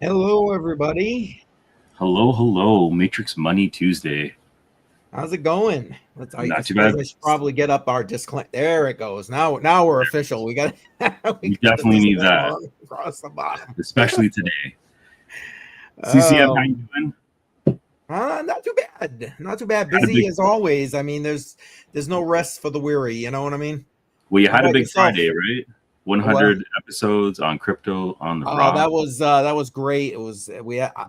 Hello, everybody. Hello, hello, Matrix Money Tuesday. How's it going? I Not too suppose bad. I should probably get up our disclaimer. There it goes. Now we're official. We got we We got the definitely need that, disclaimer across the bottom. especially today. CCM, how you Um, doing? not too bad. Not too bad. Had a Busy big, as always. I mean, there's no rest for the weary. You know what I mean? well, you How had a about big yourself? Friday, right? Well, 100 episodes on crypto on the oh, rock. that was great. It was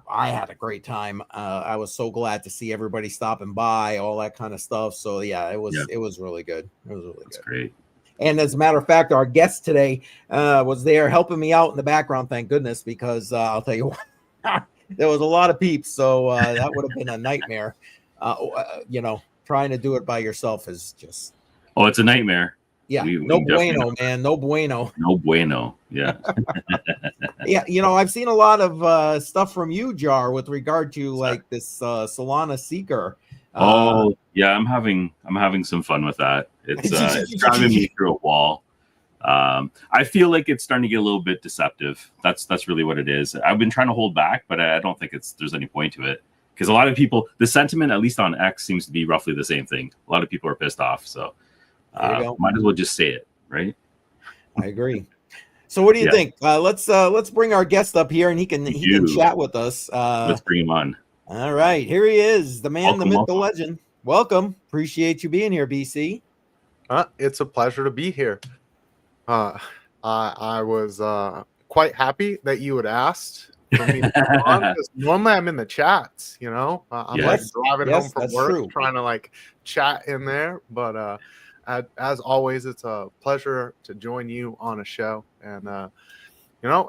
I had a great time. I was so glad to see everybody stopping by, all that kind of stuff. So yeah, Yeah, it was really good. It was really that's good. great. And as a matter of fact, our guest today was there helping me out in the background. Thank goodness, because I'll tell you what, there was a lot of peeps, so that would have been a nightmare. Trying to do it by yourself is just Oh, it's a nightmare. yeah, We no definitely bueno, know. man, no bueno. No bueno. Yeah. Yeah, I've seen a lot of stuff from you, Jar, with regard to like this Solana Seeker. Uh, Oh, yeah, I'm having some fun with that. It's driving me through a wall. I feel like it's starting to get a little bit deceptive. That's really what it is. I've been trying to hold back, but I don't think there's any point to it because a lot of people, the sentiment, at least on X, seems to be roughly the same thing. A lot of people are pissed off, so there you go. might as well just say it, right? I agree. So what do you Yeah, think? Let's bring our guest up here and we he can do. chat with us. Let's bring him on. All right, here he is, the man, the Welcome, myth, the welcome. legend. Welcome. Appreciate you being here, BC. It's a pleasure to be here. Uh, I was quite happy that you had asked for me to come on because normally I'm in the chats, I'm like Yes. driving home Yes, from that's work, true. trying to like chat in there. But as always, it's a pleasure to join you on a show. And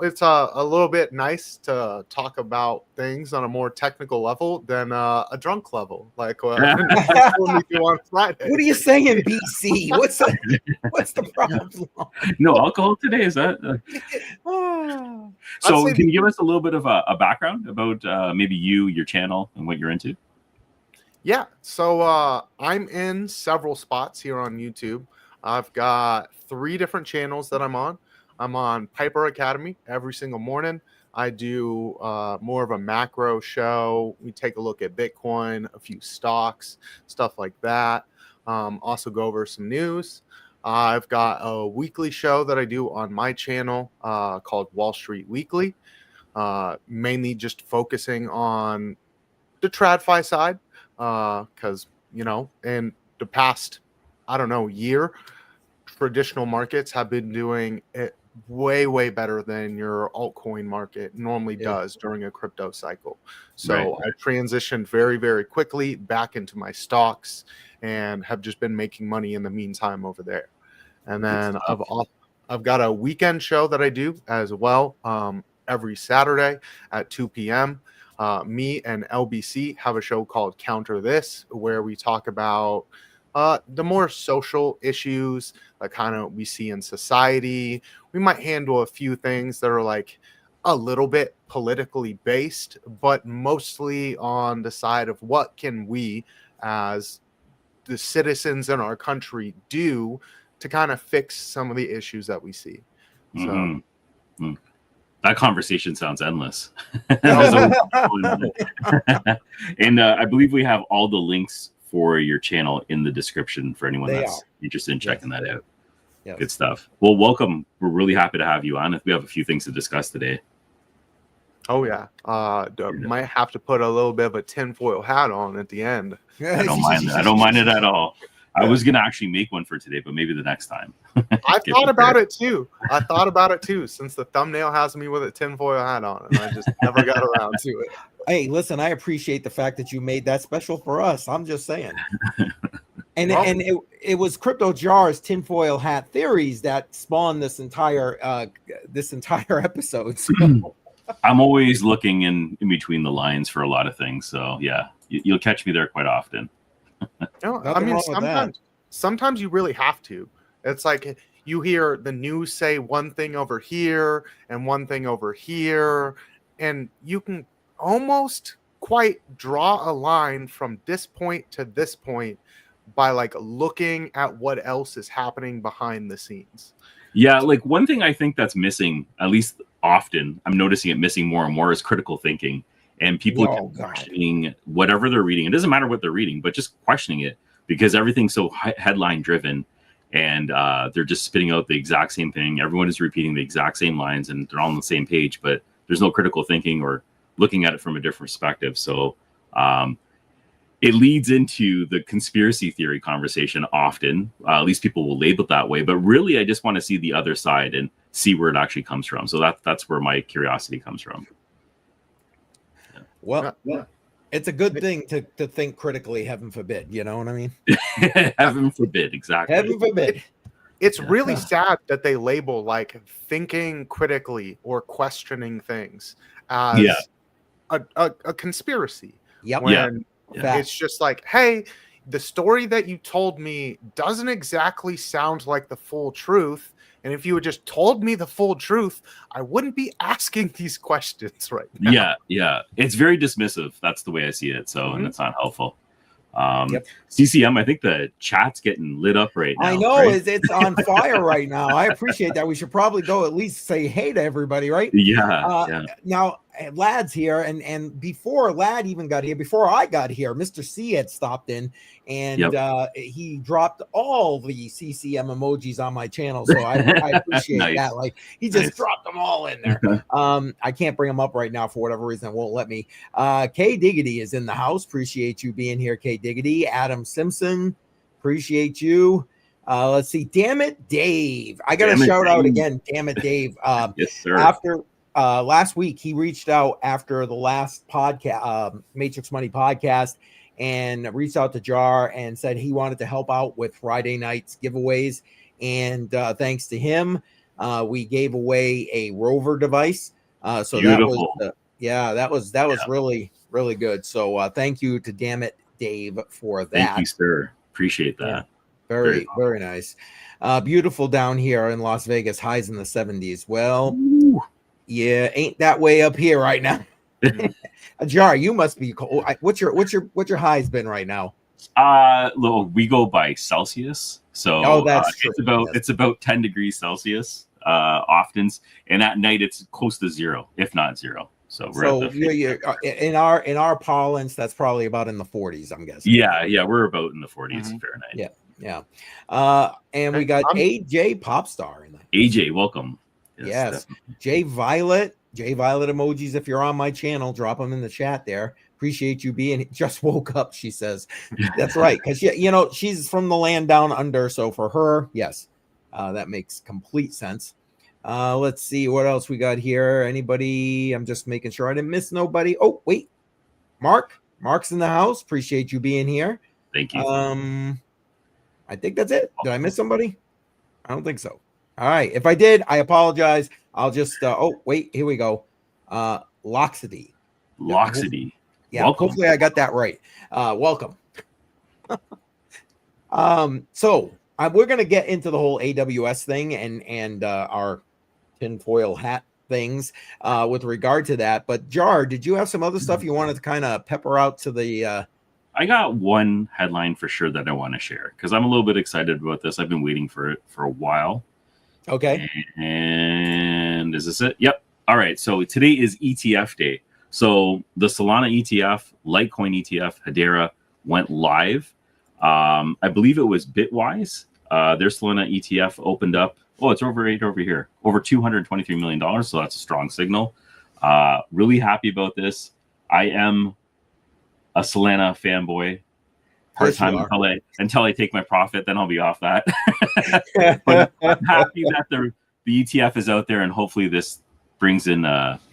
it's a little bit nice to talk about things on a more technical level than a drunk level, like we do on Friday. What are you saying, BC? What's the problem? No alcohol today, is that? Ah. So, say can you give us a little bit of a background about maybe you, your channel, and what you're into? Yeah, so I'm in several spots here on YouTube. I've got 3 different channels that I'm on. I'm on Piper Academy every single morning. I do more of a macro show. We take a look at Bitcoin, a few stocks, stuff like that. Also go over some news. I've got a weekly show that I do on my channel called Wall Street Weekly, mainly just focusing on the TradFi side because in the past year, traditional markets have been doing it way better than your altcoin market normally Yeah. does during a crypto cycle. Right. So I transitioned very quickly back into my stocks and have just been making money in the meantime over there. And Good then stuff. I've got a weekend show that I do as well every Saturday at 2 p.m. Me and LBC have a show called Counter This, where we talk about the more social issues that kind of we see in society. We might handle a few things that are like a little bit politically based, but mostly on the side of what can we as the citizens in our country do to kind of fix some of the issues that we see. So Mm-hmm. That conversation sounds endless. There's always and I believe we have all the links for your channel in the description for anyone that's interested in checking that out. Yes. Good stuff. Well, welcome. We're really happy to have you on. We have a few things to discuss today. Oh yeah, might have to put a little bit of a tinfoil hat on at the end. I don't mind. I don't mind it at all. I was gonna actually make one for today, but maybe the next time. I thought about it too. Since the thumbnail has me with a tinfoil hat on, and I just never got around to it. Hey, listen, I appreciate the fact that you made that special for us. I'm just saying. And it was CryptoJar's tinfoil hat theories that spawned this entire episode. So. I'm always looking in between the lines for a lot of things. So yeah, you'll catch me there quite often. I mean, sometimes you really have to. It's like you hear the news say one thing over here and one thing over here, and you can almost quite draw a line from this point to this point by like looking at what else is happening behind the scenes. Yeah, like one thing I think that's missing, at least often I'm noticing it missing more and more is critical thinking, and people questioning whatever they're reading. It doesn't matter what they're reading, but just questioning it, because everything's so headline driven, and they're just spitting out the exact same thing. Everyone is repeating the exact same lines, and they're all on the same page, but there's no critical thinking or looking at it from a different perspective. So it leads into the conspiracy theory conversation often. At least people will label it that way. But really, I just want to see the other side and see where it actually comes from. So that's where my curiosity comes from. Yeah. Well, it's a good thing to think critically, heaven forbid. You know what I mean? Heaven forbid, exactly. Heaven forbid. It's really sad that they label like thinking critically or questioning things as a conspiracy. Yep. When it's just like, hey, the story that you told me doesn't exactly sound like the full truth. And if you had just told me the full truth, I wouldn't be asking these questions right now. Yeah. It's very dismissive. That's the way I see it. So, and it's not helpful. CCM, I think the chat's getting lit up right now. I know, right? It's on fire right now. I appreciate that. We should probably go at least say hey to everybody, right? Yeah. Now, Lad's here, and before Lad even got here, before I got here, Mr. C had stopped in, and he dropped all the CCM emojis on my channel, so I appreciate that. Like, he just dropped them all in there. I can't bring them up right now for whatever reason. It won't let me. K Diggity is in the house. Appreciate you being here, K Diggity. Adam Simpson, appreciate you. Let's see. Damn it, Dave. I got to shout out again. Damn it, Dave. Yes, sir. After last week, he reached out after the last podcast, Matrix Money podcast, and reached out to Jar and said he wanted to help out with Friday night's giveaways. And thanks to him, we gave away a Rover device. So beautiful. That was really, really good. So thank you to Damn It Dave for that. Thank you, sir. Appreciate that. Yeah. Very nice. Beautiful down here in Las Vegas, highs in the 70s. Well, yeah, ain't that way up here right now. Jar, you must be cold. What's your highs been right now? Look, we go by Celsius, so that's true. It's about 10 degrees Celsius often, and at night it's close to zero, if not zero. So we're in our parlance, that's probably about in the 40s, I'm guessing. Yeah, we're about in the 40s Fahrenheit. Yeah. And we got AJ Popstar in there. AJ, welcome. Yes. Jay Violet emojis. If you're on my channel, drop them in the chat there. Appreciate you being. Just woke up, she says. That's right, because she's from the land down under. So for her, yes, that makes complete sense. Let's see what else we got here. Anybody? I'm just making sure I didn't miss nobody. Oh, wait, Mark's in the house. Appreciate you being here. Thank you. I think that's it. Did I miss somebody? I don't think so. All right. If I did, I apologize. I'll just wait, here we go. Loxity. Yeah, welcome. Hopefully I got that right. Welcome. So we're gonna get into the whole AWS thing and our tinfoil hat things with regard to that. But Jar, did you have some other stuff you wanted to kind of pepper out to the I got one headline for sure that I want to share because I'm a little bit excited about this. I've been waiting for it for a while. Okay. And is this it? Yep. All right. So today is ETF day. So the Solana ETF, Litecoin ETF, Hedera went live. I believe it was Bitwise. Their Solana ETF opened up. Oh, it's over here. Over $223 million. So that's a strong signal. Really happy about this. I am a Solana fanboy. Part-time until I take my profit, then I'll be off that. But I'm happy that the ETF is out there, and hopefully this brings in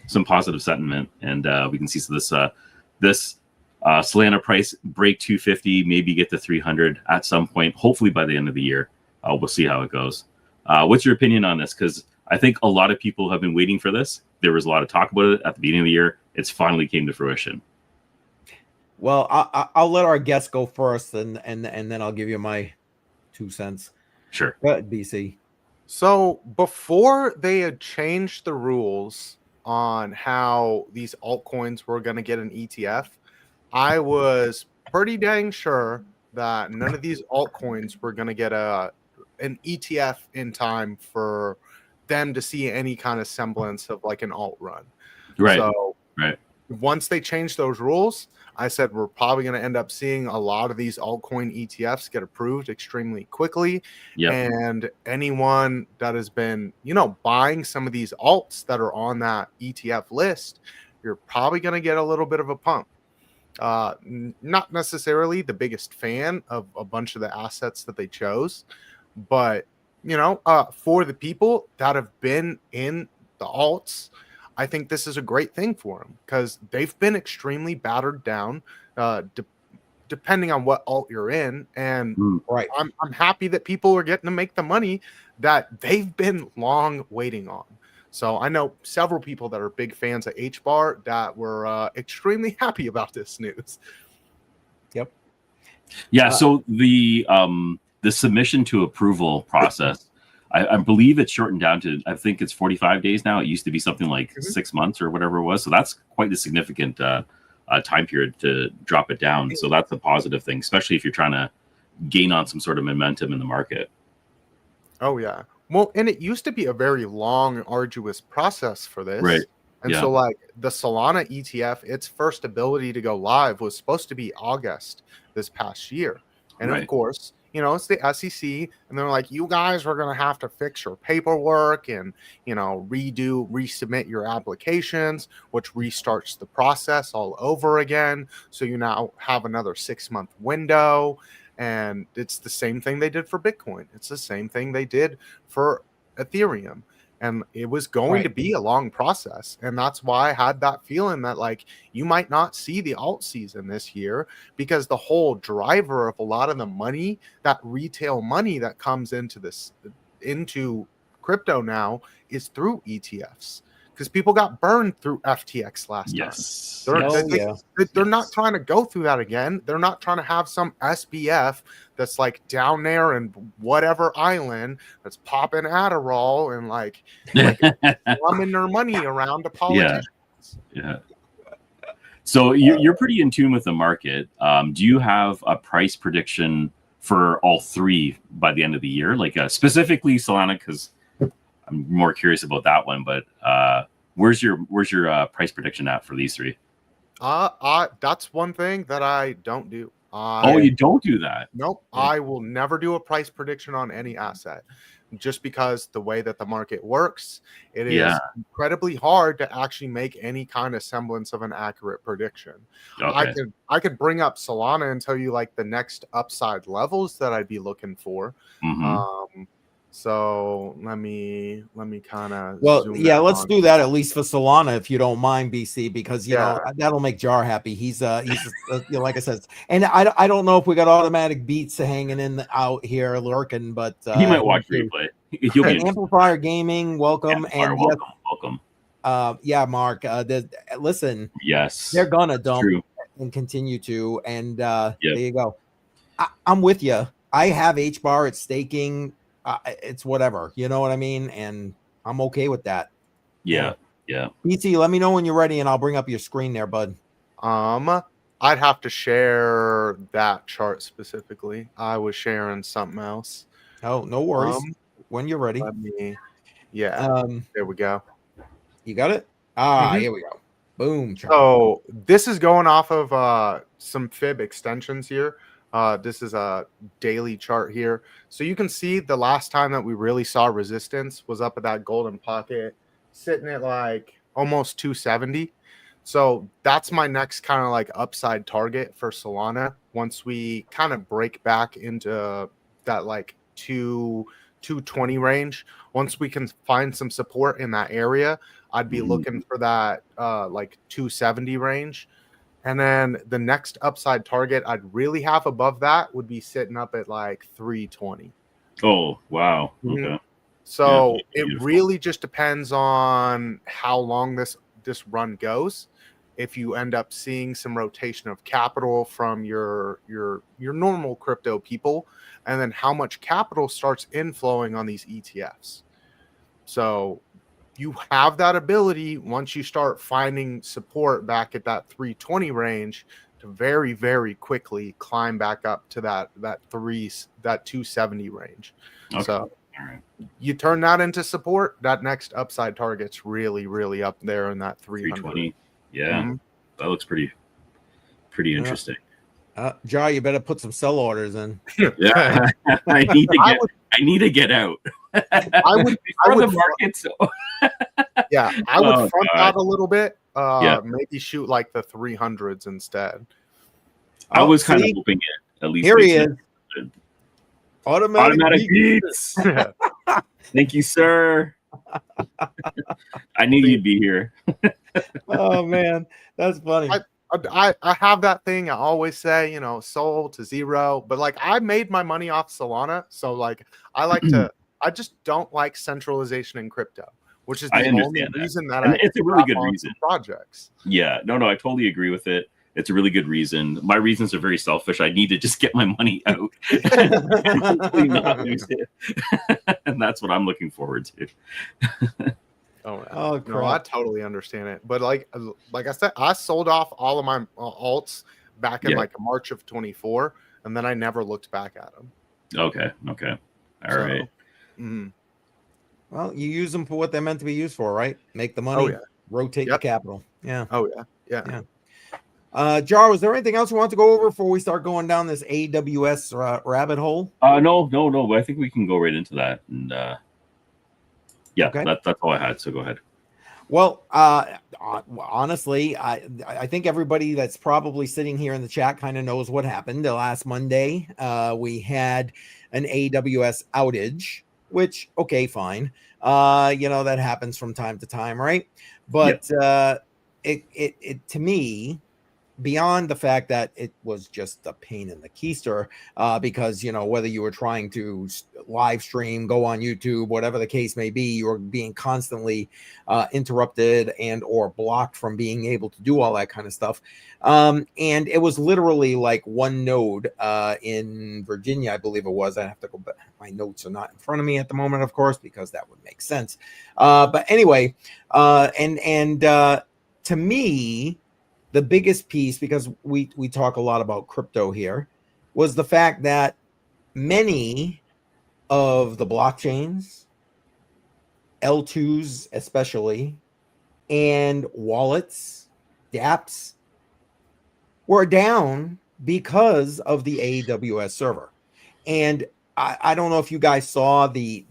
some positive sentiment, and we can see this Solana price break 250, maybe get to 300 at some point. Hopefully by the end of the year, we'll see how it goes. What's your opinion on this? Because I think a lot of people have been waiting for this. There was a lot of talk about it at the beginning of the year. It's finally came to fruition. Well, I'll let our guest go first, and then I'll give you my 2 cents. Sure. Go ahead, BC. So before they had changed the rules on how these altcoins were going to get an ETF, I was pretty dang sure that none of these altcoins were going to get an ETF in time for them to see any kind of semblance of like an alt run. Right. So right. once they change those rules, I said we're probably going to end up seeing a lot of these altcoin ETFs get approved extremely quickly. Yep. And anyone that has been, buying some of these alts that are on that ETF list, you're probably going to get a little bit of a pump. Not necessarily the biggest fan of a bunch of the assets that they chose, but for the people that have been in the alts, I think this is a great thing for them because they've been extremely battered down, depending on what alt you're in. And right, I'm happy that people are getting to make the money that they've been long waiting on. So I know several people that are big fans of HBAR that were extremely happy about this news. Yep. Yeah. So the submission to approval process, I believe it's shortened down to, I think it's 45 days now. It used to be something like 6 months or whatever it was. So that's quite a significant time period to drop it down. So that's a positive thing, especially if you're trying to gain on some sort of momentum in the market. Oh, yeah. Well, and it used to be a very long, arduous process for this. Right. And so like the Solana ETF, its first ability to go live was supposed to be August this past year. And of course, it's the SEC, and they're like, you guys are going to have to fix your paperwork and, resubmit your applications, which restarts the process all over again. So you now have another 6-month window. And it's the same thing they did for Bitcoin. It's the same thing they did for Ethereum. And it was going to be a long process. And that's why I had that feeling that like you might not see the alt season this year, because the whole driver of a lot of the money, that retail money that comes into crypto now, is through ETFs. Because people got burned through FTX last time. They're not trying to go through that again. They're not trying to have some SBF that's like down there in whatever island that's popping Adderall and like slumming their money around to politicians. Yeah. So you're pretty in tune with the market. Do you have a price prediction for all three by the end of the year? Like specifically Solana, because I'm more curious about that one, but where's your price prediction at for these three? That's one thing that I don't do. You don't do that? Nope. Yeah. I will never do a price prediction on any asset, just because the way that the market works, it is incredibly hard to actually make any kind of semblance of an accurate prediction. Okay. I could bring up Solana and tell you like the next upside levels that I'd be looking for. So let me kind of let's do that at least for Solana, if you don't mind, BC, because you know that'll make Jar happy. He's like I said, and I don't know if we got automatic beats hanging out here lurking, but he might watch replay. He'll be Amplifier Gaming, welcome. Welcome. Mark. Listen, yes, they're gonna dump and continue to, and there you go. I'm with you. I have HBAR. It's staking. It's whatever, you know what I mean, and I'm okay with that. Yeah. BT, let me know when you're ready, and I'll bring up your screen there, bud. I'd have to share that chart specifically. I was sharing something else. Oh, no worries. When you're ready. There we go. You got it. Here we go. Boom. So this is going off of some fib extensions here. This is a daily chart here. So you can see the last time that we really saw resistance was up at that golden pocket, sitting at like almost 270. So that's my next kind of like upside target for Solana. Once we kind of break back into that like 220 range, once we can find some support in that area, I'd be looking for that like 270 range. And then the next upside target I'd really have above that would be sitting up at like 320. Oh, wow. Okay. So it really just depends on how long this run goes. If you end up seeing some rotation of capital from your normal crypto people, and then how much capital starts inflowing on these ETFs. So you have that ability once you start finding support back at that 320 range to very, very quickly climb back up to that 270 range. Okay. So All right. You turn that into support, that next upside target's really, really up there in that 320. Yeah, Mhm. that looks pretty interesting. Jar, you better put some sell orders in. Yeah, I need to get out. I would Before the market. So yeah, I would Oh, front God. out a little bit. Yeah. Maybe shoot like the 300s instead. I was kind of see? hoping it at least. Here he makes is. sense. Automatic beats. Thank you, sir. I knew you'd be here. Oh man, that's funny. I have that thing I always say, you know, sold to zero, but like I made my money off Solana, so like I like to. I just don't like centralization in crypto, which is I the only understand that. reason that And I it's a really good hop on reason. some projects. Yeah, no, I totally agree with it. It's a really good reason. My reasons are very selfish. I need to just get my money out and hopefully not lose it. And that's what I'm looking forward to. Oh, no, I totally understand it. But like I said, I sold off all of my alts back in like March of 24, and then I never looked back at them. Okay. All right. Mm-hmm. Well, you use them for what they're meant to be used for, right? Make the money, rotate the capital. Yeah. Oh, yeah. Jar, was there anything else you want to go over before we start going down this AWS rabbit hole? No. But I think we can go right into that. And okay. That's all I had. So go ahead. Well, honestly, I think everybody that's probably sitting here in the chat kind of knows what happened. Last Monday, we had an AWS outage, which, okay, fine. That happens from time to time, right? But it to me, beyond the fact that it was just a pain in the keister, because whether you were trying to live stream, go on YouTube, whatever the case may be, you were being constantly interrupted and or blocked from being able to do all that kind of stuff. And it was literally like one node in Virginia, I believe it was. I have to go back. My notes are not in front of me at the moment, of course, because that would make sense. But anyway, to me, the biggest piece, because we talk a lot about crypto here, was the fact that many of the blockchains, L2s especially, and wallets, dApps, were down because of the AWS server. And I don't know if you guys saw the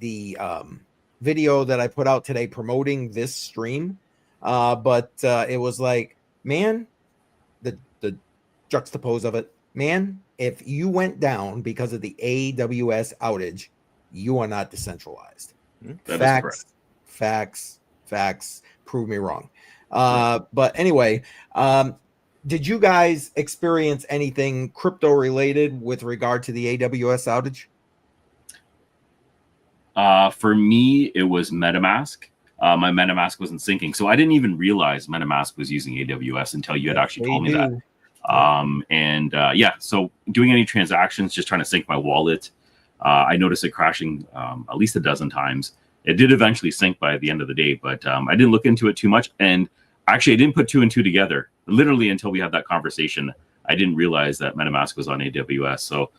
video that I put out today promoting this stream, but it was like, man, the juxtapose of it, man, if you went down because of the AWS outage, you are not decentralized. Facts, prove me wrong. But anyway, did you guys experience anything crypto related with regard to the AWS outage? For me, it was MetaMask. My MetaMask wasn't syncing, so I didn't even realize MetaMask was using AWS until you had actually told me that. So doing any transactions, just trying to sync my wallet, I noticed it crashing at least a dozen times. It did eventually sync by the end of the day, but I didn't look into it too much. And actually, I didn't put two and two together. Literally until we had that conversation, I didn't realize that MetaMask was on AWS. So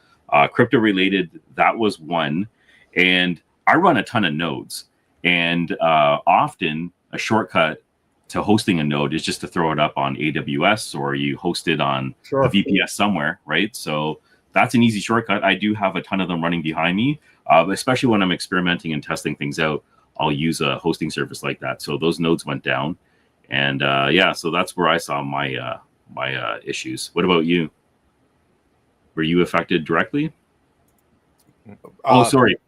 crypto related, that was one. And I run a ton of nodes. And often a shortcut to hosting a node is just to throw it up on AWS, or you host it on a VPS somewhere, right? So that's an easy shortcut. I do have a ton of them running behind me, especially when I'm experimenting and testing things out. I'll use a hosting service like that. So those nodes went down. And so that's where I saw my issues. What about you? Were you affected directly? Sorry.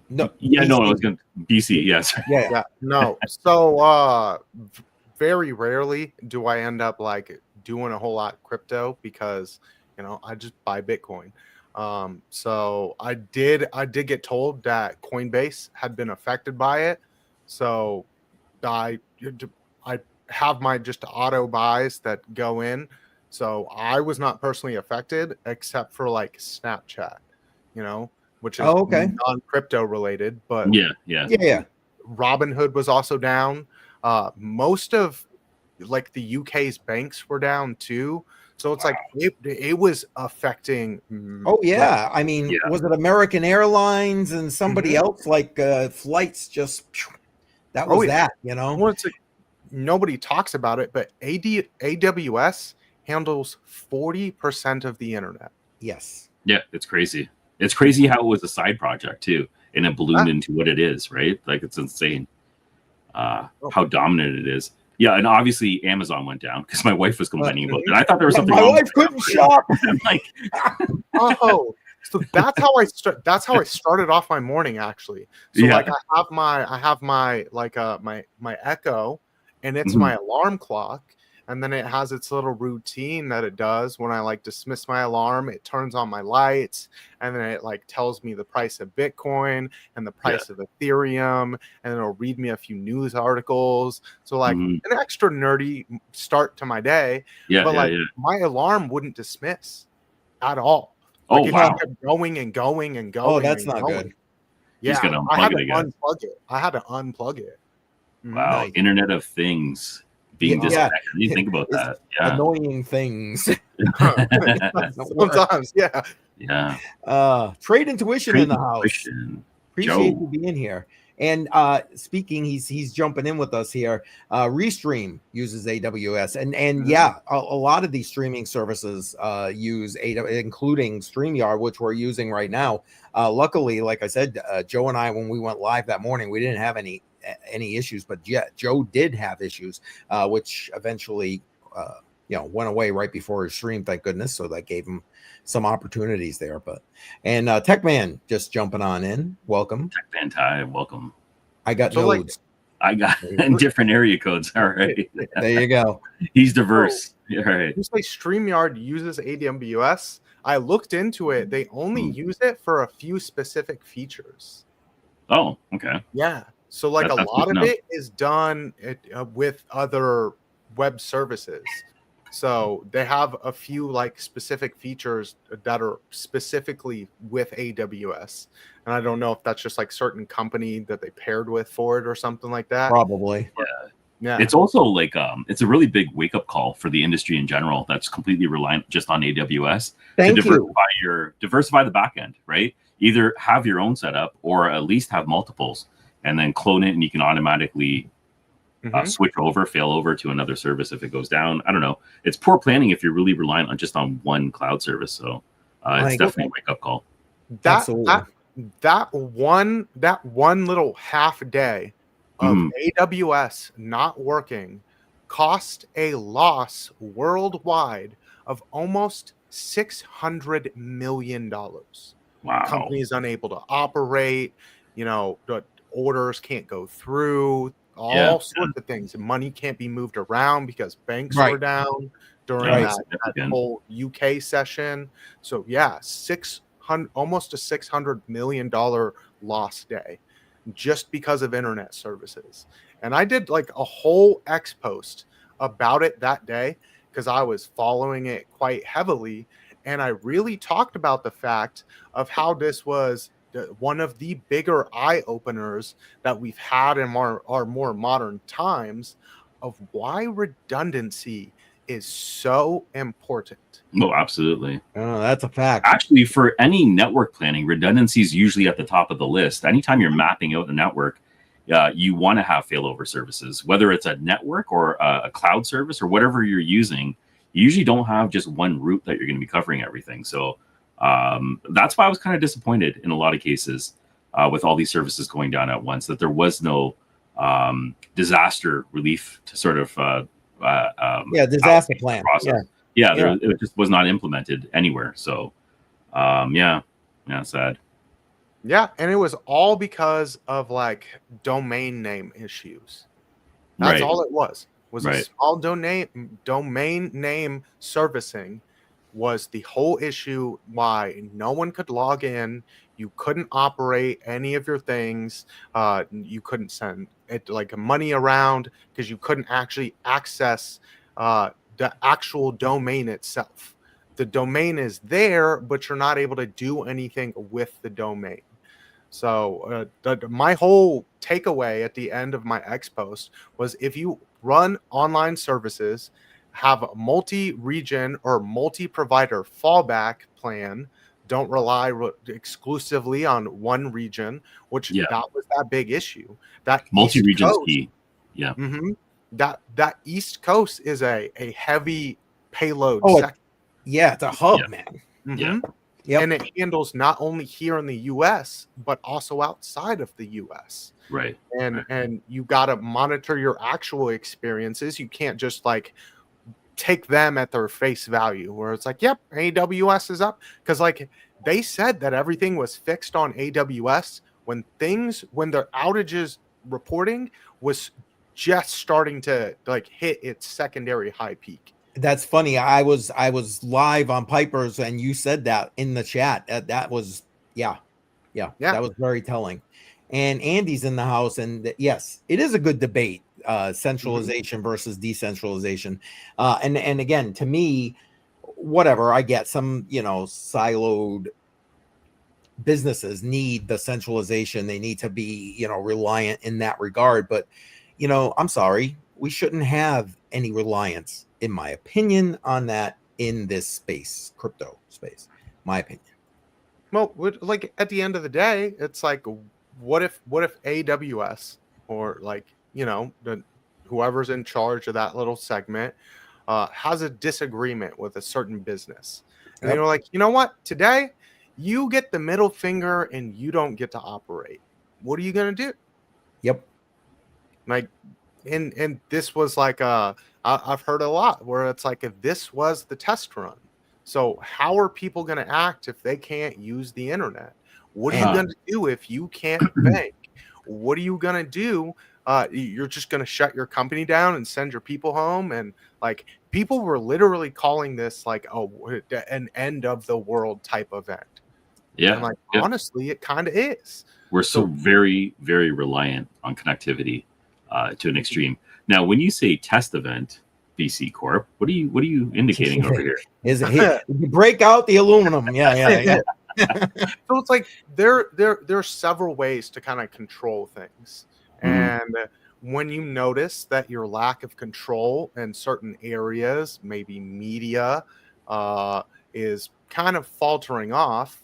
No. Yeah, no, I was going to BC. Yes. Yeah. No. So very rarely do I end up like doing a whole lot crypto because I just buy Bitcoin. So I did get told that Coinbase had been affected by it. So I have my just auto buys that go in. So I was not personally affected except for like Snapchat, which is non-crypto related, but yeah. Robinhood was also down. Most of like the UK's banks were down too. So it's like it was affecting. Oh yeah, I mean, Yeah. was it American Airlines and somebody else like flights just that was that, you know? Well, it's like nobody talks about it, but AWS handles 40% of the internet. Yes. Yeah, it's crazy. It's crazy how it was a side project too, and it ballooned into what it is, right? Like it's insane how dominant it is. Yeah, and obviously Amazon went down because my wife was complaining about it. I thought there was something my wrong. wife couldn't shop. I'm like, oh, so that's how I started off my morning actually. So like I have my like my Echo, and it's my alarm clock, and then it has its little routine that it does when I like dismiss my alarm. It turns on my lights, and then it like tells me the price of Bitcoin and the price of Ethereum, and it'll read me a few news articles. So like an extra nerdy start to my day. My alarm wouldn't dismiss at all. Like it just kept going and going and going. Oh, that's not good. Yeah, I had to unplug it. I had to unplug it. Wow, nice. Internet of Things being disconnected. You think about that. Yeah. Annoying things. Sometimes, yeah. Yeah. Trade Intuition in the house. Appreciate you being here. And speaking, he's jumping in with us here. Restream uses AWS, and yeah, a lot of these streaming services use AWS, including StreamYard, which we're using right now. Luckily, like I said, Joe and I, when we went live that morning, we didn't have any issues, but yeah, Joe did have issues, which eventually went away right before his stream, thank goodness. So that gave him some opportunities there. And Techman just jumping on in. Welcome. Techman Ty, welcome. I got nodes. I got different area codes. All right. There you go. He's diverse. All right. You say StreamYard uses AWS. I looked into it. They only use it for a few specific features. Oh, okay. Yeah. So like a lot of it is done with other web services. So they have a few like specific features that are specifically with AWS. And I don't know if that's just like certain company that they paired with for it or something like that. Probably. Yeah. It's also like it's a really big wake up call for the industry in general that's completely reliant just on AWS to diversify the back end, right? Either have your own setup or at least have multiples and then clone it, and you can automatically switch over, fail over to another service if it goes down. I don't know. It's poor planning if you're really reliant on one cloud service. So it's definitely a wake up call. That one little half day of AWS not working cost a loss worldwide of almost $600 million. Wow. Companies unable to operate, the orders can't go through. All sorts of things. Money can't be moved around because banks were down during that whole UK session. So yeah, almost a $600 million lost day just because of internet services. And I did like a whole X post about it that day because I was following it quite heavily. And I really talked about the fact of how this was one of the bigger eye openers that we've had in our more modern times of why redundancy is so important. Oh, absolutely. Oh, that's a fact. Actually, for any network planning, redundancy is usually at the top of the list. Anytime you're mapping out a network, you want to have failover services, whether it's a network or a cloud service or whatever you're using. You usually don't have just one route that you're going to be covering everything. So that's why I was kind of disappointed in a lot of cases with all these services going down at once, that there was no disaster relief to sort of disaster plan process. It just was not implemented anywhere. So sad. Yeah, and it was all because of like domain name issues. That's all it was a small domain name servicing was the whole issue why no one could log in. You couldn't operate any of your things. You couldn't send it like money around because you couldn't actually access the actual domain itself. The domain is there, but you're not able to do anything with the domain. So my whole takeaway at the end of my X post was if you run online services have a multi-region or multi-provider fallback plan. Don't rely exclusively on one region, which that was that big issue. That multi-region is key. Yeah. That East Coast is a heavy payload. Yeah, it's a hub, man. Yeah. Yep. And it handles not only here in the US, but also outside of the US. Right. And you got to monitor your actual experiences. You can't just like take them at their face value where it's like, yep, AWS is up. Because like they said that everything was fixed on AWS when their outages reporting was just starting to like hit its secondary high peak. That's funny. I was live on Piper's and you said that in the chat. That was that was very telling. And Andy's in the house, and yes, it is a good debate, centralization versus decentralization. And again, to me, whatever, I get some, siloed businesses need the centralization. They need to be, reliant in that regard. But, I'm sorry, we shouldn't have any reliance, in my opinion, on that in this space, crypto space, my opinion. Well, like at the end of the day, it's like, what if AWS or like, whoever's in charge of that little segment has a disagreement with a certain business. And they were like, you know what? Today, you get the middle finger and you don't get to operate. What are you going to do? Yep. Like, and this was like, I've heard a lot where it's like, if this was the test run. So how are people going to act if they can't use the internet? What are you going to do if you can't bank? What are you going to do? You're just going to shut your company down and send your people home? And like people were literally calling this like an end of the world type event. Yeah. And like, honestly, it kind of is. We're so very, very reliant on connectivity to an extreme. Now, when you say test event, BC Corp, what are you indicating over here? Is it break out the aluminum? Yeah. So it's like there's several ways to kind of control things. And when you notice that your lack of control in certain areas, maybe media, is kind of faltering off,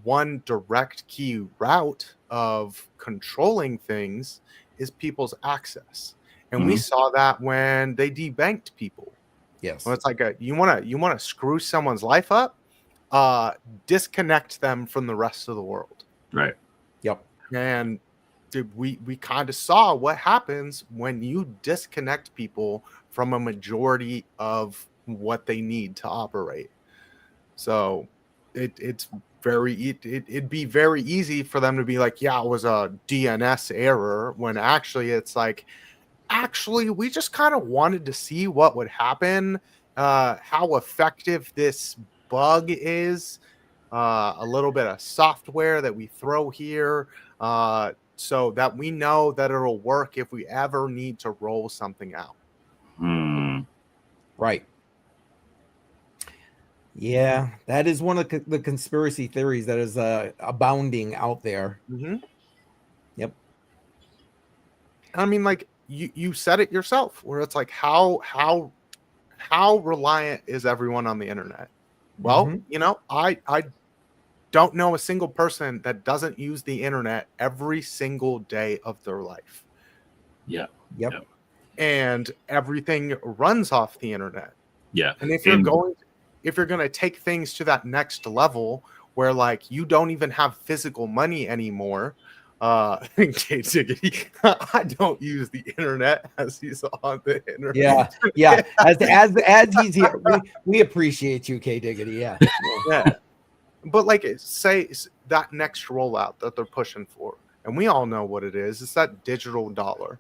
one direct key route of controlling things is people's access. And we saw that when they debanked people. Yes. Well, it's like you want to screw someone's life up, disconnect them from the rest of the world. Right. Yep. And we kind of saw what happens when you disconnect people from a majority of what they need to operate. So it'd be very easy for them to be like, yeah, it was a DNS error, when actually it's like, we just kind of wanted to see what would happen, how effective this bug is, a little bit of software that we throw here, so that we know that it'll work if we ever need to roll something out. Right. Yeah, that is one of the conspiracy theories that is abounding out there. Yep. I mean, like you said it yourself, where it's like, how reliant is everyone on the internet? Well, I don't know a single person that doesn't use the internet every single day of their life. Yeah. Yep. And everything runs off the internet. Yeah. And if you're going to take things to that next level where like you don't even have physical money anymore, I don't use the internet as he's on the internet. Yeah. As he's here, we appreciate you, K Diggity. Yeah. But like, say that next rollout that they're pushing for, and we all know what it is. It's that digital dollar.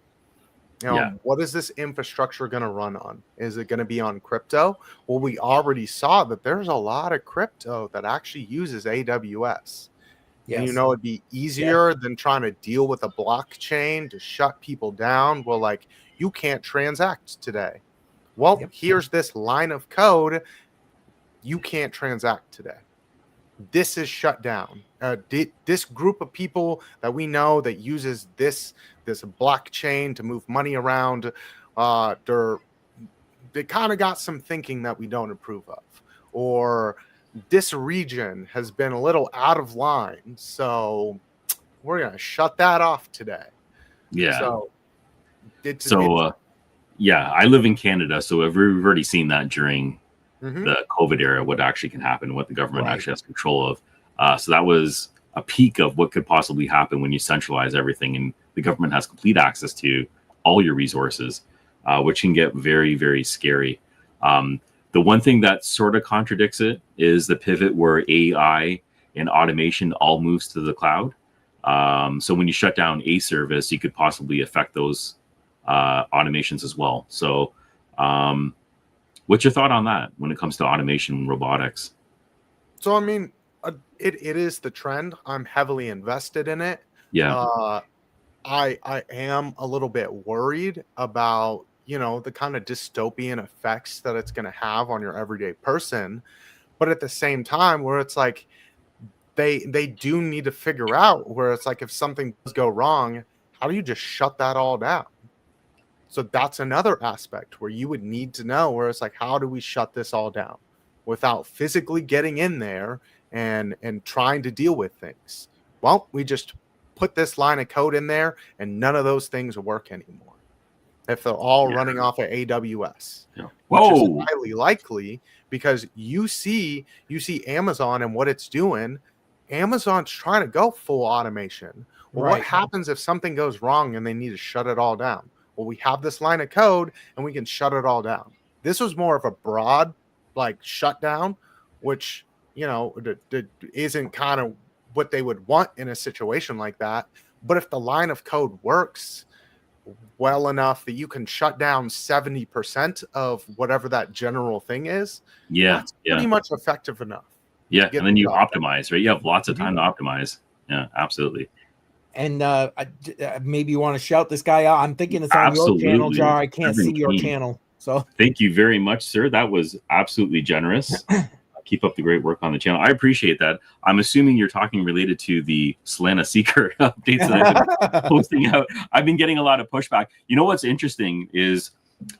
What is this infrastructure going to run on? Is it going to be on crypto? Well, we already saw that there's a lot of crypto that actually uses AWS. Yes. And it'd be easier than trying to deal with a blockchain to shut people down. Well, like, you can't transact today. Well, here's this line of code. You can't transact today. This is shut down. This group of people that we know that uses this blockchain to move money around, they kind of got some thinking that we don't approve of, or this region has been a little out of line, so we're gonna shut that off today. Yeah. So yeah, I live in Canada, so we've already seen that during Mhm. the COVID era, what actually can happen, what the government Right. actually has control of. So that was a peak of what could possibly happen when you centralize everything and the government has complete access to all your resources, which can get very, very scary. The one thing that sort of contradicts it is the pivot where AI and automation all moves to the cloud. So when you shut down a service, you could possibly affect those automations as well. So what's your thought on that when it comes to automation and robotics? So I mean, it is the trend. I'm heavily invested in it. Yeah. I am a little bit worried about, the kind of dystopian effects that it's going to have on your everyday person. But at the same time, where it's like they do need to figure out where it's like if something does go wrong, how do you just shut that all down? So that's another aspect where you would need to know where it's like, how do we shut this all down without physically getting in there and trying to deal with things? Well, we just put this line of code in there and none of those things work anymore if they're all running off of AWS. Yeah. Which is Whoa. highly likely because you see Amazon and what it's doing. Amazon's trying to go full automation. Well, what Right. happens if something goes wrong and they need to shut it all down? Well, we have this line of code and we can shut it all down. This was more of a broad like shutdown, which, isn't kind of what they would want in a situation like that. But if the line of code works well enough that you can shut down 70% of whatever that general thing is, that's pretty much effective enough. Yeah, and then you optimize, right? You have lots of time to optimize. Yeah, absolutely. And maybe you want to shout this guy out. I'm thinking it's on your channel, Jar. I can't see your channel. So thank you very much, sir. That was absolutely generous. Keep up the great work on the channel. I appreciate that. I'm assuming you're talking related to the Solana Seeker updates that I've been posting out. I've been getting a lot of pushback. You know what's interesting is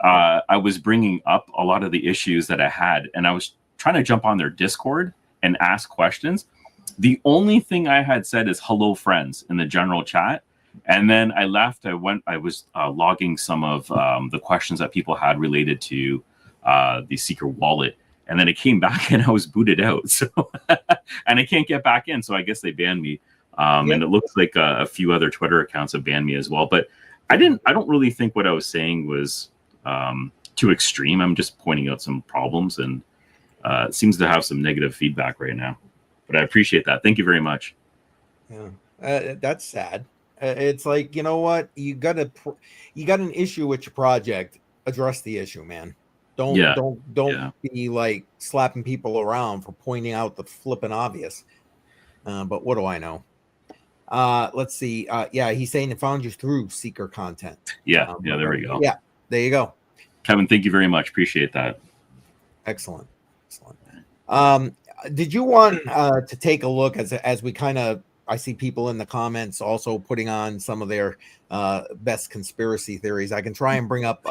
I was bringing up a lot of the issues that I had, and I was trying to jump on their Discord and ask questions. The only thing I had said is hello friends in the general chat. And then I left. I was logging some of the questions that people had related to the Seeker wallet. And then it came back and I was booted out. So, and I can't get back in. So I guess they banned me. And it looks like a few other Twitter accounts have banned me as well. But I don't really think what I was saying was too extreme. I'm just pointing out some problems, and it seems to have some negative feedback right now. But I appreciate that. Thank you very much. Yeah, that's sad. It's like, you know what? You got an issue with your project. Address the issue, man. Don't be like slapping people around for pointing out the flipping obvious. But what do I know? Let's see. He's saying it found you through Seeker content. There we go. Yeah, there you go. Kevin, thank you very much. Appreciate that. Excellent. Did you want to take a look as we kind of, I see people in the comments also putting on some of their best conspiracy theories. I can try and bring up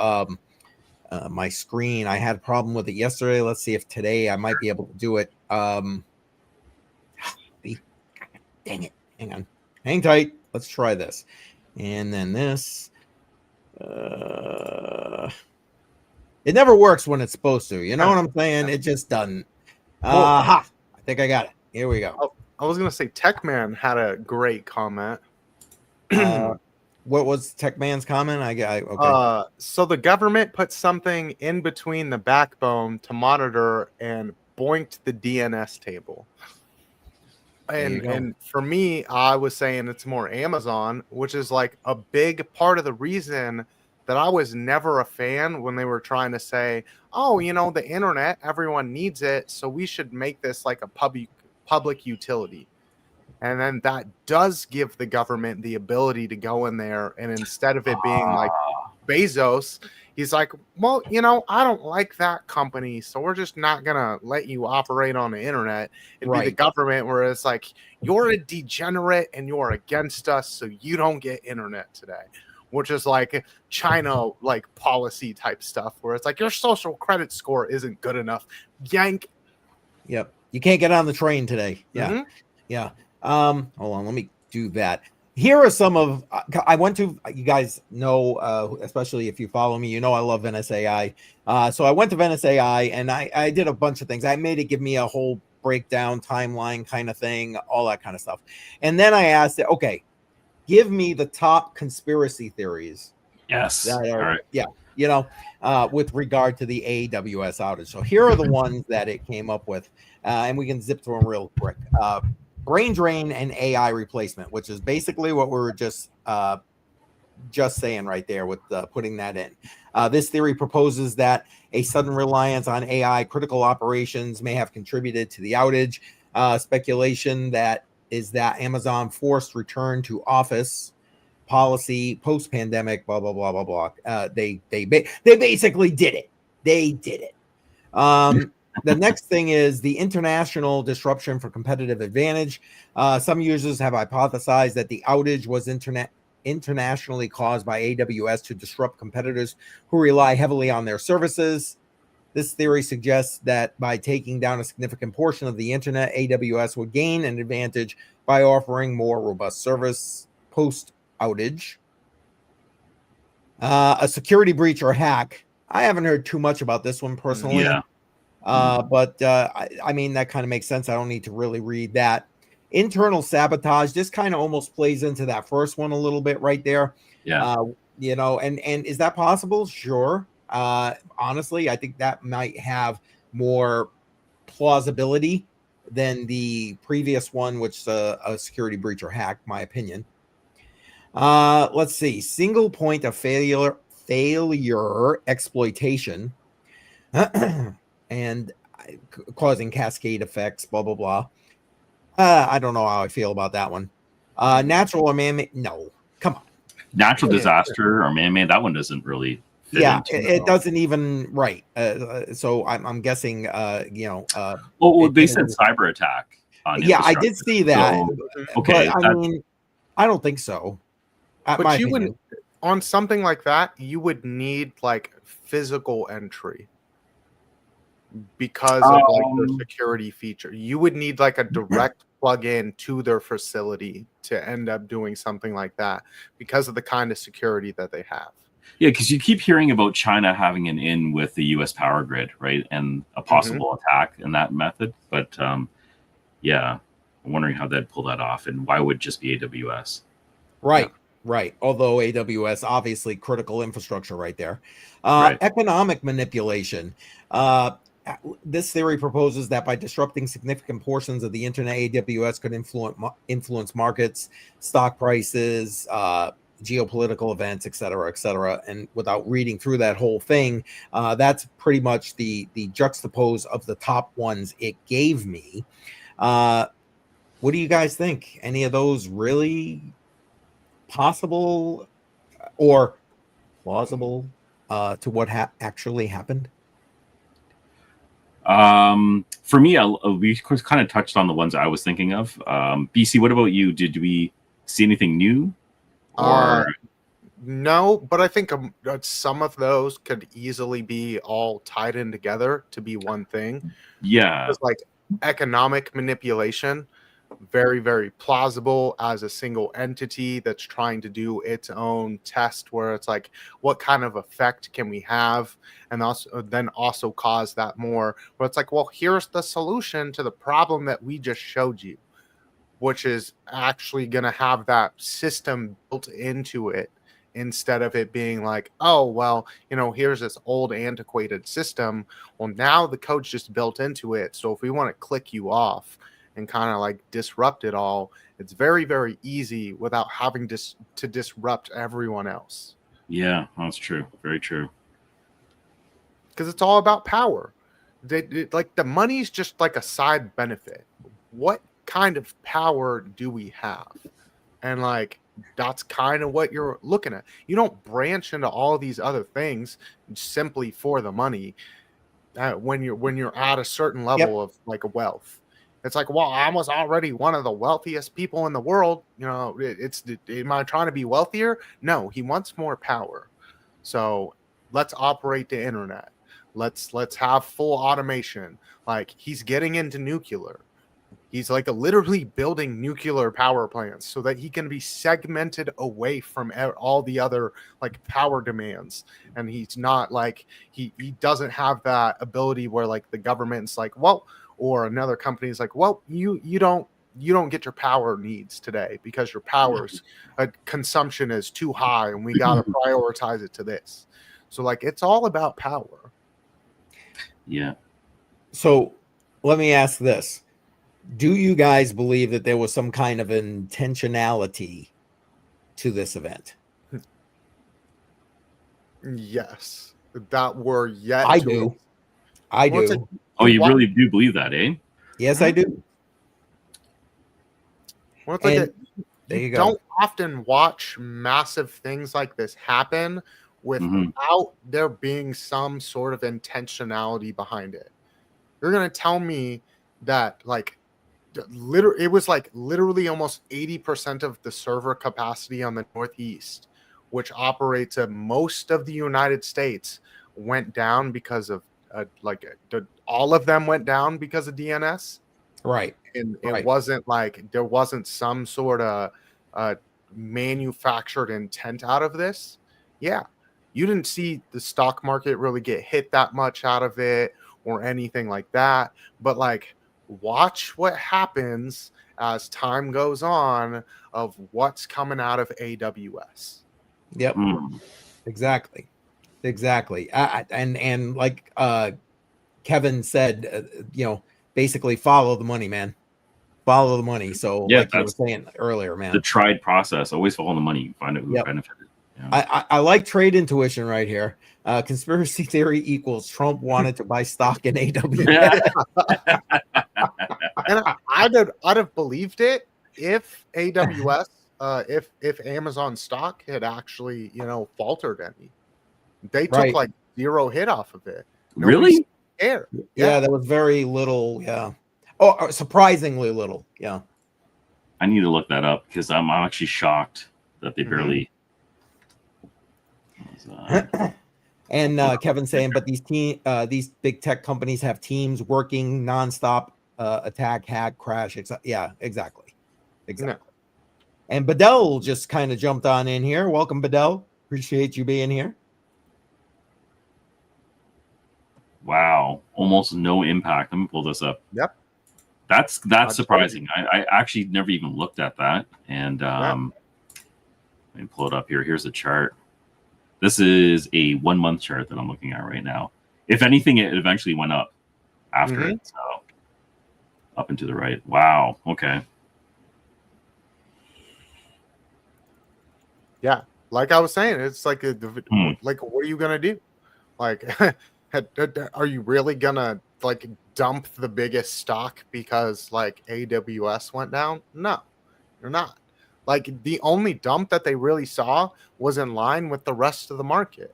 my screen. I had a problem with it yesterday. Let's see if today I might be able to do it. Dang it. Hang on. Hang tight. Let's try this. And then this. It never works when it's supposed to. You know what I'm saying? It just doesn't. I think I got it. Here we go. I was going to say Techman had a great comment. What was Techman's comment? Okay. So the government put something in between the backbone to monitor and boinked the DNS table. And for me, I was saying it's more Amazon, which is like a big part of the reason that I was never a fan when they were trying to say, oh, the internet, everyone needs it, so we should make this like a public utility. And then that does give the government the ability to go in there, and instead of it being like Bezos, he's like, well, I don't like that company, so we're just not going to let you operate on the internet. It'd be the government where it's like, you're a degenerate and you're against us, so you don't get internet today. which is like China like policy type stuff where it's like your social credit score isn't good enough. Yank. Yep. You can't get on the train today. Yeah. Mhm. Yeah. Hold on, let me do that. Here are some of I went to, you guys know, especially if you follow me, you know I love NSAI. So I went to NSAI and I did a bunch of things. I made it give me a whole breakdown timeline kind of thing, all that kind of stuff. And then I asked it, okay, give me the top conspiracy theories Yes. that are, All right. yeah, you know, with regard to the AWS outage. So here are the ones that it came up with, and we can zip through them real quick. Brain drain and AI replacement, which is basically what we were just saying right there with putting that in. This theory proposes that a sudden reliance on AI critical operations may have contributed to the outage. Speculation that is that Amazon forced return to office policy post-pandemic, blah blah blah blah blah. They basically did it. They did it. The next thing is the international disruption for competitive advantage. Some users have hypothesized that the outage was internationally caused by AWS to disrupt competitors who rely heavily on their services. This theory suggests that by taking down a significant portion of the internet, AWS would gain an advantage by offering more robust service post-outage. A security breach or hack. I haven't heard too much about this one personally. Yeah. But I mean, that kind of makes sense. I don't need to really read that. Internal sabotage. This kind of almost plays into that first one a little bit right there. Yeah. You know, and is that possible? Sure. Honestly, I think that might have more plausibility than the previous one, which is a security breach or hack, my opinion. Let's see. Single point of failure exploitation. And causing cascade effects, blah, blah, blah. I don't know how I feel about that one. Natural or man-made? No, come on. Natural disaster or man-made, that one doesn't really fit into it doesn't even, right. So I'm guessing, you know. Well, they said cyber attack on I did see that. So, okay. But, I mean, I don't think so. But you would, on something like that, you would need like physical entry because of like their security feature. You would need like a direct plug-in to their facility to end up doing something like that because of the kind of security that they have. Yeah, because you keep hearing about China having an in with the U.S. power grid, right, and a possible attack in that method. But yeah, I'm wondering how they'd pull that off, and why would it just be AWS? Right. Yeah. Right. Although AWS, obviously critical infrastructure right there. Right. Economic manipulation. This theory proposes that by disrupting significant portions of the internet, AWS could influence markets, stock prices, geopolitical events, et cetera, and without reading through that whole thing, that's pretty much the juxtapose of the top ones it gave me. What do you guys think? Any of those really possible or plausible to what actually happened? For me, we kind of touched on the ones I was thinking of. BC, what about you? Did we see anything new? Or no, but I think some of those could easily be all tied in together to be one thing. Yeah, it's like economic manipulation, very, very plausible as a single entity that's trying to do its own test where it's like, what kind of effect can we have? And also cause that more where it's like, well, here's the solution to the problem that we just showed you, which is actually going to have that system built into it instead of it being like, oh, well, you know, here's this old antiquated system. Well, now the code's just built into it. So if we want to click you off and kind of like disrupt it all, it's very, very easy without having to disrupt everyone else. Yeah, that's true. Very true. Because it's all about power. Like the money's just like a side benefit. What kind of power do we have? And like that's kind of what you're looking at. You don't branch into all these other things simply for the money when you're at a certain level of like a wealth. It's like, well, I was already one of the wealthiest people in the world. Am I trying to be wealthier? No, he wants more power. So let's operate the internet. Let's have full automation. Like, he's getting into nuclear. He's like literally building nuclear power plants so that he can be segmented away from all the other like power demands. And he's not like, he doesn't have that ability where like the government's like, well, or another company is like, well, you don't get your power needs today because your power's consumption is too high and we got to prioritize it to this. So like, it's all about power. Yeah. So let me ask this. Do you guys believe that there was some kind of intentionality to this event? Yes. That we're yet I to do. I do. Oh, you really do believe that, eh? Yes, I do. Well, it's like And there you go. Don't often watch massive things like this happen without there being some sort of intentionality behind it. You're going to tell me that like it was like literally almost 80% of the server capacity on the Northeast, which operates at most of the United States, went down because of all of them went down because of DNS. Right. And it wasn't like there wasn't some sort of manufactured intent out of this. Yeah. You didn't see the stock market really get hit that much out of it or anything like that. But like, watch what happens as time goes on of what's coming out of AWS. Yep. Exactly. And like Kevin said, basically follow the money, man. Follow the money. So like you were saying earlier, man, the tried process, always follow the money. You find out who benefited. Yeah. I like trade intuition right here. Conspiracy theory equals Trump wanted to buy stock in AWS. And I'd have believed it if AWS, if Amazon stock had actually, faltered any. They took like zero hit off of it. Really? Yeah, there was very little. Yeah. Oh, surprisingly little. Yeah. I need to look that up because I'm actually shocked that they barely. And Kevin saying, but these big tech companies have teams working nonstop, attack, hack, crash. Yeah, exactly. No. And Bedell just kind of jumped on in here. Welcome, Bedell. Appreciate you being here. Wow, almost no impact. Let me pull this up. Yep. That's surprising. I actually never even looked at that. And let me pull it up here. Here's a chart. This is a 1 month chart that I'm looking at right now. If anything, it eventually went up after it. So up and to the right. Wow. Okay. Yeah. Like I was saying, it's like, like, what are you going to do? Like, are you really going to like dump the biggest stock because like AWS went down? No, you're not. Like, the only dump that they really saw was in line with the rest of the market.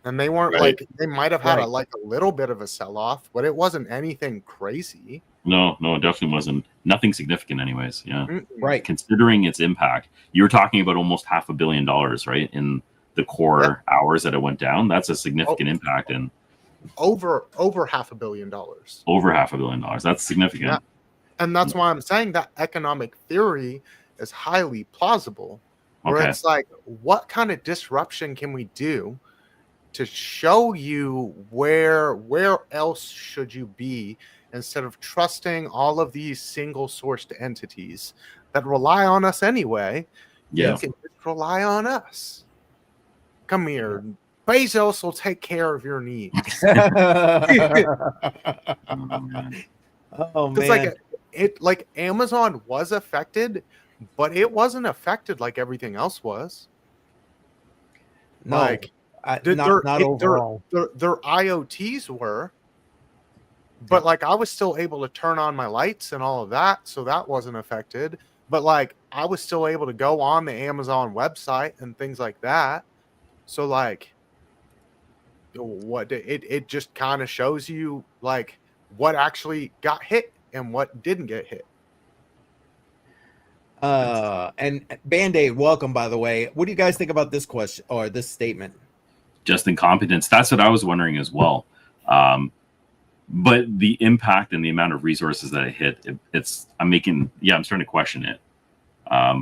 And they weren't like, they might have had a little bit of a sell-off, but it wasn't anything crazy. No, it definitely wasn't. Nothing significant anyways. Yeah. Right. Considering its impact, you were talking about almost $500 million, right? In the core hours that it went down. That's a significant impact. And over $500 million. Over $500 million. That's significant. Yeah. And that's why I'm saying that economic theory is highly plausible. Where it's like, what kind of disruption can we do to show you where else should you be instead of trusting all of these single sourced entities that rely on us anyway? Yeah. You can just rely on us. Come here. Bezos will take care of your needs. Oh man. It's like Amazon was affected, but it wasn't affected like everything else was. No, like not overall. Their IoTs were, but like I was still able to turn on my lights and all of that, so that wasn't affected. But like I was still able to go on the Amazon website and things like that. So like, what it just kind of shows you like what actually got hit and what didn't get hit. And Band-Aid, welcome, by the way. What do you guys think about this question or this statement? Just incompetence. That's what I was wondering as well. But the impact and the amount of resources that it hit, I'm starting to question it.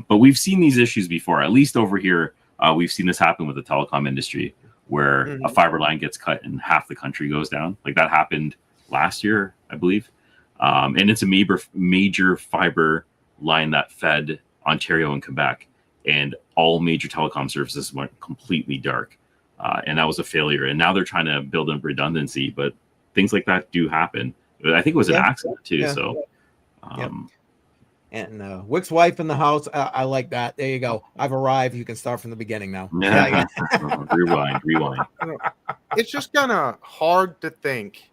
But we've seen these issues before, at least over here. We've seen this happen with the telecom industry, where a fiber line gets cut and half the country goes down. Like that happened last year, I believe. And it's a major fiber line that fed Ontario and Quebec, and all major telecom services went completely dark. And that was a failure. And now they're trying to build in redundancy, but things like that do happen. I think it was an accident too. Yeah. So, and Wick's wife in the house. I like that. There you go. I've arrived. You can start from the beginning now. Yeah. Rewind. It's just kind of hard to think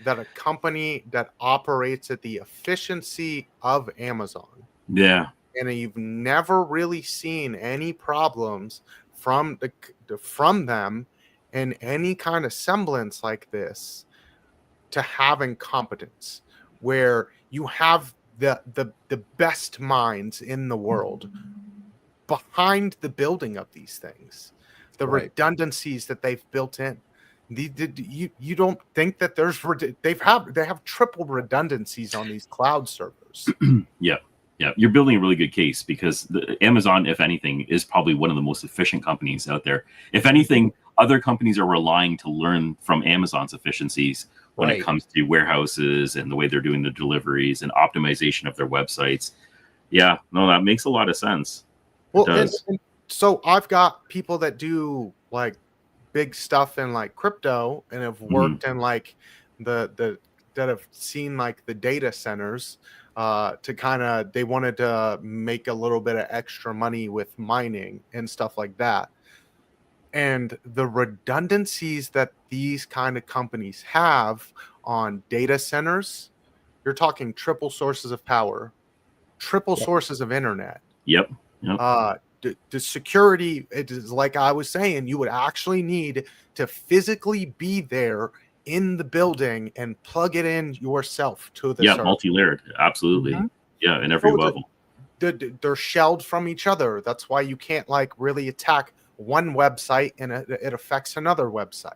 that a company that operates at the efficiency of Amazon. Yeah. And you've never really seen any problems from them in any kind of semblance like this, to have incompetence, where you have the best minds in the world behind the building of these things, the redundancies that they've built in. You don't think that they have triple redundancies on these cloud servers? Yeah, you're building a really good case, because Amazon, if anything, is probably one of the most efficient companies out there. If anything, other companies are relying to learn from Amazon's efficiencies when it comes to warehouses and the way they're doing the deliveries and optimization of their websites. Yeah, no, that makes a lot of sense. Well, and so I've got people that do like big stuff in like crypto and have worked in like that have seen like the data centers to kind of, they wanted to make a little bit of extra money with mining and stuff like that. And the redundancies that these kind of companies have on data centers, you're talking triple sources of power, triple sources of internet. Yep. The security, it is like I was saying, you would actually need to physically be there in the building and plug it in yourself to the server. Multi-layered, absolutely. Yeah, in every level. They're shelled from each other. That's why you can't like really attack one website and it affects another website.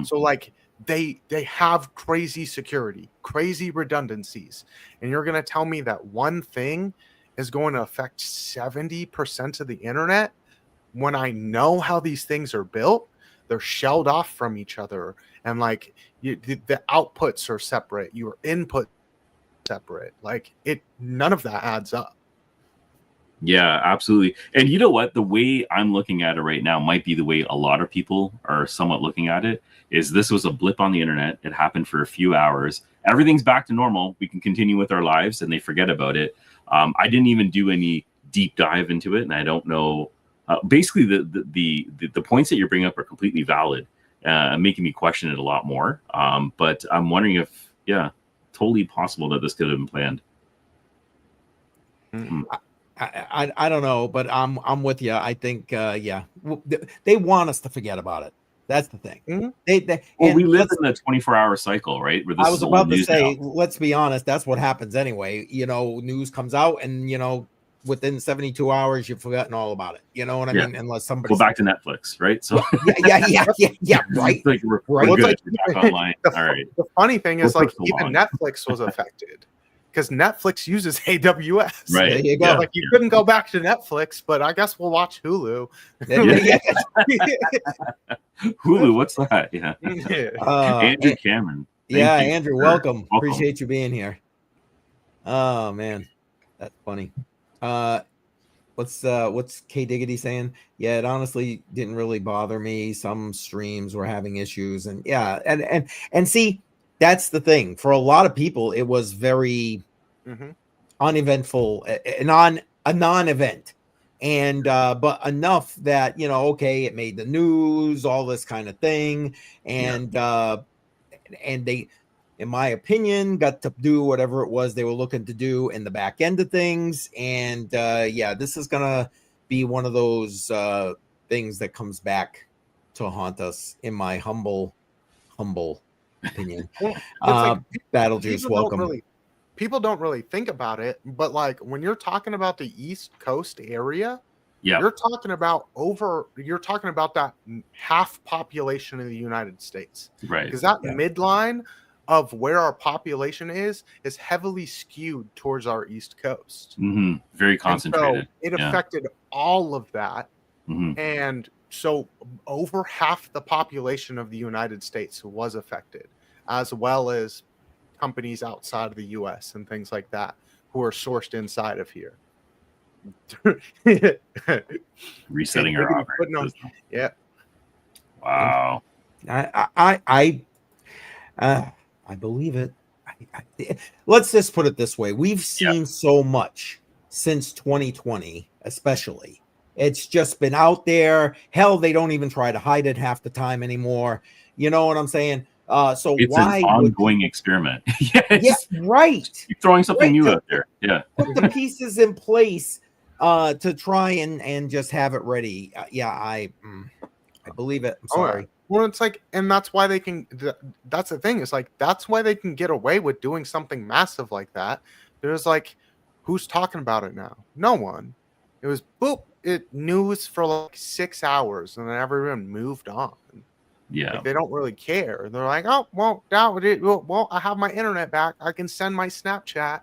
So like they have crazy security, crazy redundancies, and you're going to tell me that one thing is going to affect 70% of the internet, when I know how these things are built? They're shelled off from each other, and like the outputs are separate, your input separate. Like none of that adds up. Yeah, absolutely. And you know what? The way I'm looking at it right now might be the way a lot of people are somewhat looking at it, is this was a blip on the internet. It happened for a few hours. Everything's back to normal. We can continue with our lives, and they forget about it. I didn't even do any deep dive into it, and I don't know. Basically, the points that you bring up are completely valid, making me question it a lot more. But I'm wondering if, totally possible that this could have been planned. I don't know, but I'm with you. I think they want us to forget about it. That's the thing. We live in a 24-hour cycle, right? Where this I was about to say, now. Let's be honest, that's what happens anyway. News comes out, and within 72 hours, you've forgotten all about it. You know what I mean? Unless somebody go back to Netflix, right? So yeah, right. Like we're good. We're back online. All right. The funny thing is, like, even Netflix was affected, because Netflix uses AWS. Right. There you go. Yeah. Like, you couldn't go back to Netflix, but I guess we'll watch Hulu. Hulu, what's that? Yeah. Andrew Cameron. Andrew, welcome. Appreciate you being here. Oh man, that's funny. What's K Diggity saying? Yeah, it honestly didn't really bother me. Some streams were having issues, and and see, that's the thing. For a lot of people, it was very uneventful, a non-event, and but enough that it made the news, all this kind of thing, and they, in my opinion, got to do whatever it was they were looking to do in the back end of things. And this is gonna be one of those things that comes back to haunt us, in my humble opinion. Battle Juice, welcome. people don't really think about it, but like when you're talking about the East Coast area, Yeah. you're talking about that half population of the United States. Right. Because that midline of where our population is heavily skewed towards our East Coast. Very concentrated. And so it affected all of that. And so over half the population of the United States was affected, as well as companies outside of the US and things like that who are sourced inside of here. Resetting our operating system. Yeah. Wow. I believe it. Let's just put it this way. We've seen so much since 2020, especially. It's just been out there. Hell, they don't even try to hide it half the time anymore. You know what I'm saying? So it's why an ongoing experiment? Right. You're throwing something new out there. Yeah. Put the pieces in place to try and just have it ready. I believe it. I'm sorry. Well, it's like, and that's why they can. That's the thing. It's like that's why they can get away with doing something massive like that. There's like, who's talking about it now? No one. It was boop. It news for like 6 hours, and then everyone moved on. Yeah, like, they don't really care. They're like, oh well, well, I have my internet back. I can send my Snapchat.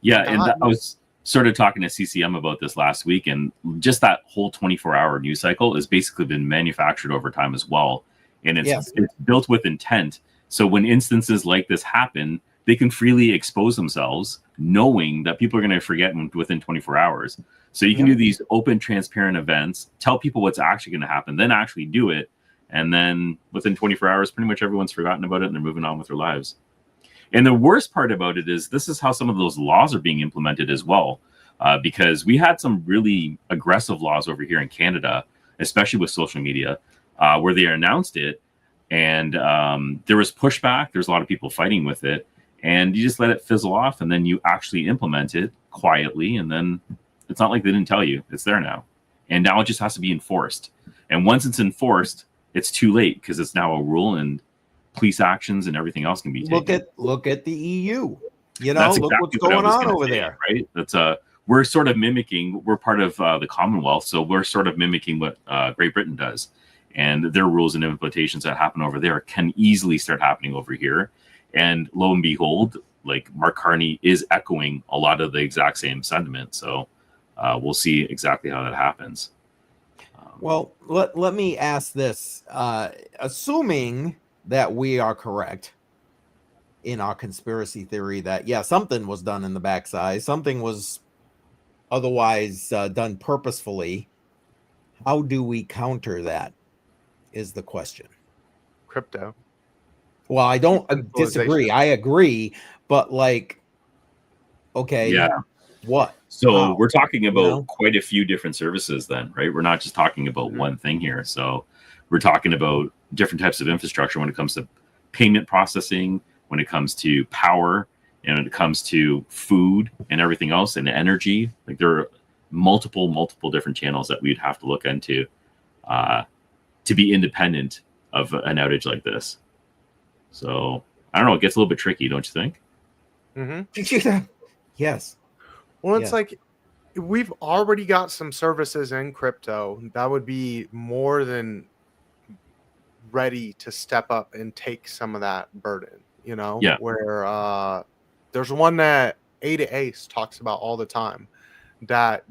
Yeah, and I was sort of talking to CCM about this last week, and just that whole 24-hour news cycle has basically been manufactured over time as well, and it's built with intent. So when instances like this happen, they can freely expose themselves, knowing that people are going to forget within 24 hours. So you can do these open, transparent events, tell people what's actually going to happen, then actually do it. And then within 24 hours, pretty much everyone's forgotten about it and they're moving on with their lives. And the worst part about it is this is how some of those laws are being implemented as well. Because we had some really aggressive laws over here in Canada, especially with social media, where they announced it. And there was pushback. There's a lot of people fighting with it. And you just let it fizzle off. And then you actually implement it quietly. And then it's not like they didn't tell you. It's there now. And now it just has to be enforced. And once it's enforced, it's too late because it's now a rule and police actions and everything else can be taken. Look at the EU. You know, look what's going on over there. Right? That's we're sort of mimicking. We're part of the Commonwealth, so we're sort of mimicking what Great Britain does, and their rules and implementations that happen over there can easily start happening over here. And lo and behold, like Mark Carney is echoing a lot of the exact same sentiment. So we'll see exactly how that happens. Well, let me ask this. Assuming that we are correct in our conspiracy theory that, something was done in the backside, something was otherwise done purposefully, how do we counter that is the question. Crypto. Well, I don't disagree. I agree. But like, okay, what? So we're talking about quite a few different services then, right? We're not just talking about one thing here. So we're talking about different types of infrastructure when it comes to payment processing, when it comes to power, and when it comes to food and everything else and energy. Like there are multiple different channels that we'd have to look into to be independent of an outage like this. So I don't know, it gets a little bit tricky, don't you think? Yes. Well, it's like we've already got some services in crypto that would be more than ready to step up and take some of that burden, you know, where there's one that AWS talks about all the time that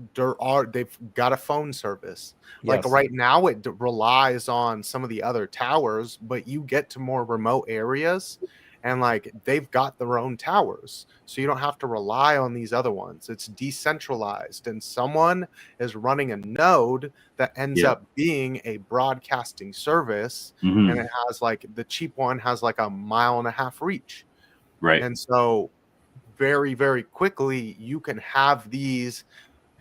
they've got a phone service. Like right now it relies on some of the other towers, but you get to more remote areas and like they've got their own towers. So you don't have to rely on these other ones. It's decentralized and someone is running a node that ends up being a broadcasting service. And it has like the cheap one has like 1.5 mile reach. Right. And so very, very quickly you can have these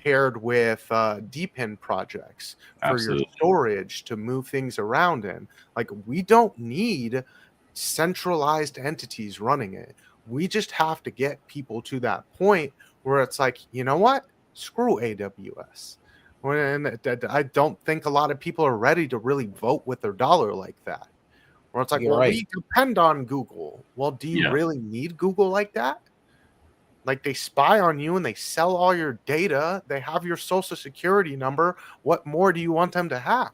paired with depend projects for your storage to move things around in. Like we don't need centralized entities running it. We just have to get people to that point where it's like, you know what? Screw AWS. And I don't think a lot of people are ready to really vote with their dollar like that. Where it's like, we depend on Google. Well, do you really need Google like that? Like they spy on you and they sell all your data. They have your social security number. What more do you want them to have?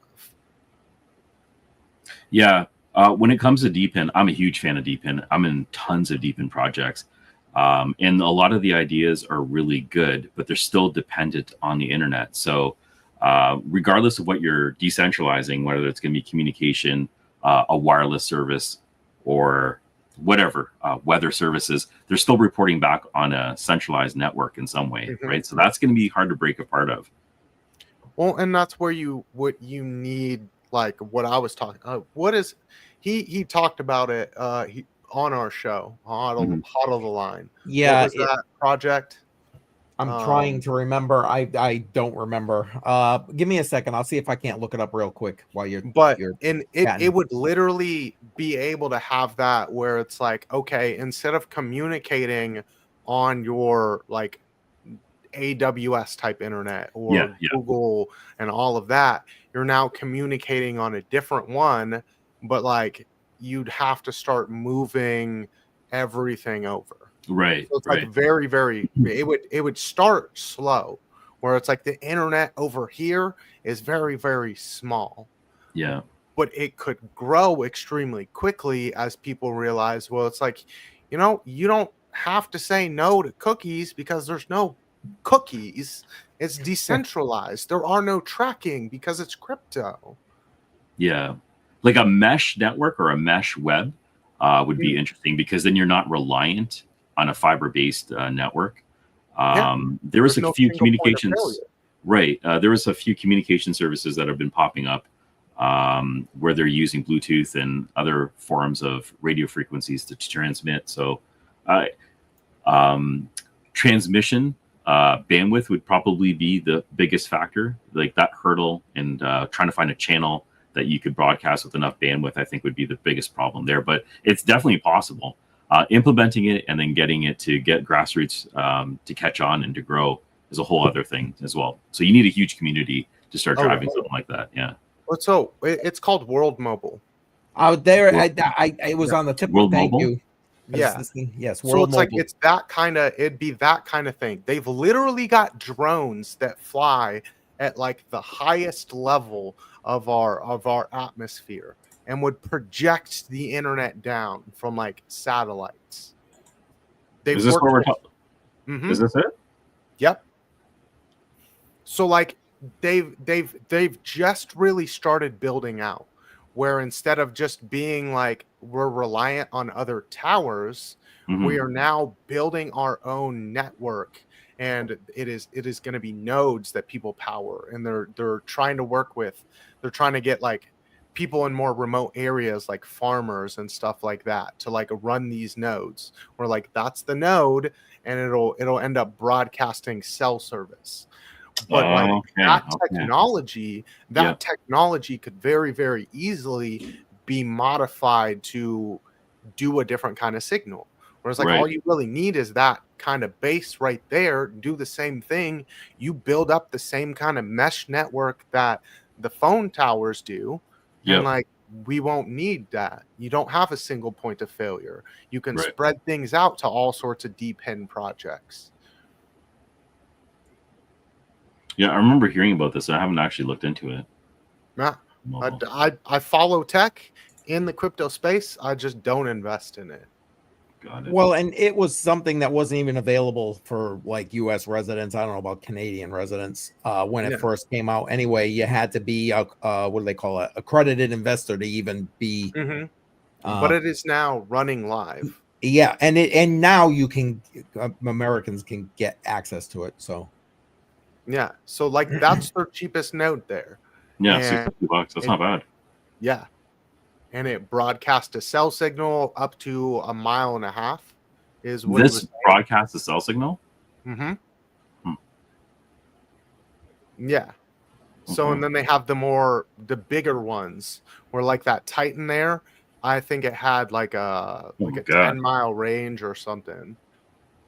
Yeah. When it comes to DeepIn, I'm a huge fan of DeepIn. I'm in tons of DeepIn projects. And a lot of the ideas are really good, but they're still dependent on the internet. So regardless of what you're decentralizing, whether it's going to be communication, a wireless service, or whatever, weather services, they're still reporting back on a centralized network in some way, right? So that's going to be hard to break apart of. Well, and that's where what you need, like what I was talking. What is he talked about it on our show, hot of the line. Yeah, what was that project? I'm trying to remember. I don't remember. Give me a second. I'll see if I can't look it up real quick while you're. It would literally be able to have that where it's like, okay, instead of communicating on your like AWS type internet or Google and all of that, you're now communicating on a different one, but like you'd have to start moving everything over. Right. So it's like very, very, it would start slow where it's like the internet over here is very, very small. Yeah. But it could grow extremely quickly as people realize, well, it's like, you don't have to say no to cookies because there's no cookies. It's decentralized. There are no tracking because it's crypto. Yeah. Like a mesh network or a mesh web would be interesting, because then you're not reliant on a fiber-based network. There was a few communications, right? There was a few communication services that have been popping up where they're using Bluetooth and other forms of radio frequencies to transmit. So transmission bandwidth would probably be the biggest factor, like that hurdle, and trying to find a channel that you could broadcast with enough bandwidth, I think would be the biggest problem there. But it's definitely possible. Implementing it and then getting it to get grassroots to catch on and to grow is a whole other thing as well. So you need a huge community to start driving something like that. Yeah. So it's called World Mobile. Out there, it was on the tip. World Thank Mobile? you. Yeah. Yes. So it's like it's that kind of. It'd be that kind of thing. They've literally got drones that fly at like the highest level of our atmosphere and would project the internet down from like satellites. Is this what we're talking? Is this it? Yep. So like they've just really started building out, where instead of just being like we're reliant on other towers, we are now building our own network, and it is going to be nodes that people power, and they're trying to work with, they're trying to get like people in more remote areas like farmers and stuff like that to like run these nodes, where like that's the node and it'll end up broadcasting cell service. But technology could very, very easily be modified to do a different kind of signal. Whereas like all you really need is that kind of base right there. Do the same thing. You build up the same kind of mesh network that the phone towers do. And like we won't need that. You don't have a single point of failure. You can spread things out to all sorts of DeepIn projects. Yeah, I remember hearing about this. I haven't actually looked into it. Yeah. I follow tech in the crypto space. I just don't invest in it. Got it. Well, and it was something that wasn't even available for like U.S. residents. I don't know about Canadian residents when it first came out. Anyway, you had to be what do they call it? Accredited investor to even be. But it is now running live. Yeah, and now you can Americans can get access to it. So. Yeah, so like that's their cheapest node there. Yeah, $60. That's not bad. Yeah, and it broadcasts a cell signal up to 1.5 miles. Is what this broadcasts a cell signal? Yeah. So and then they have the bigger ones where like that Titan there. I think it had like a 10-mile range or something.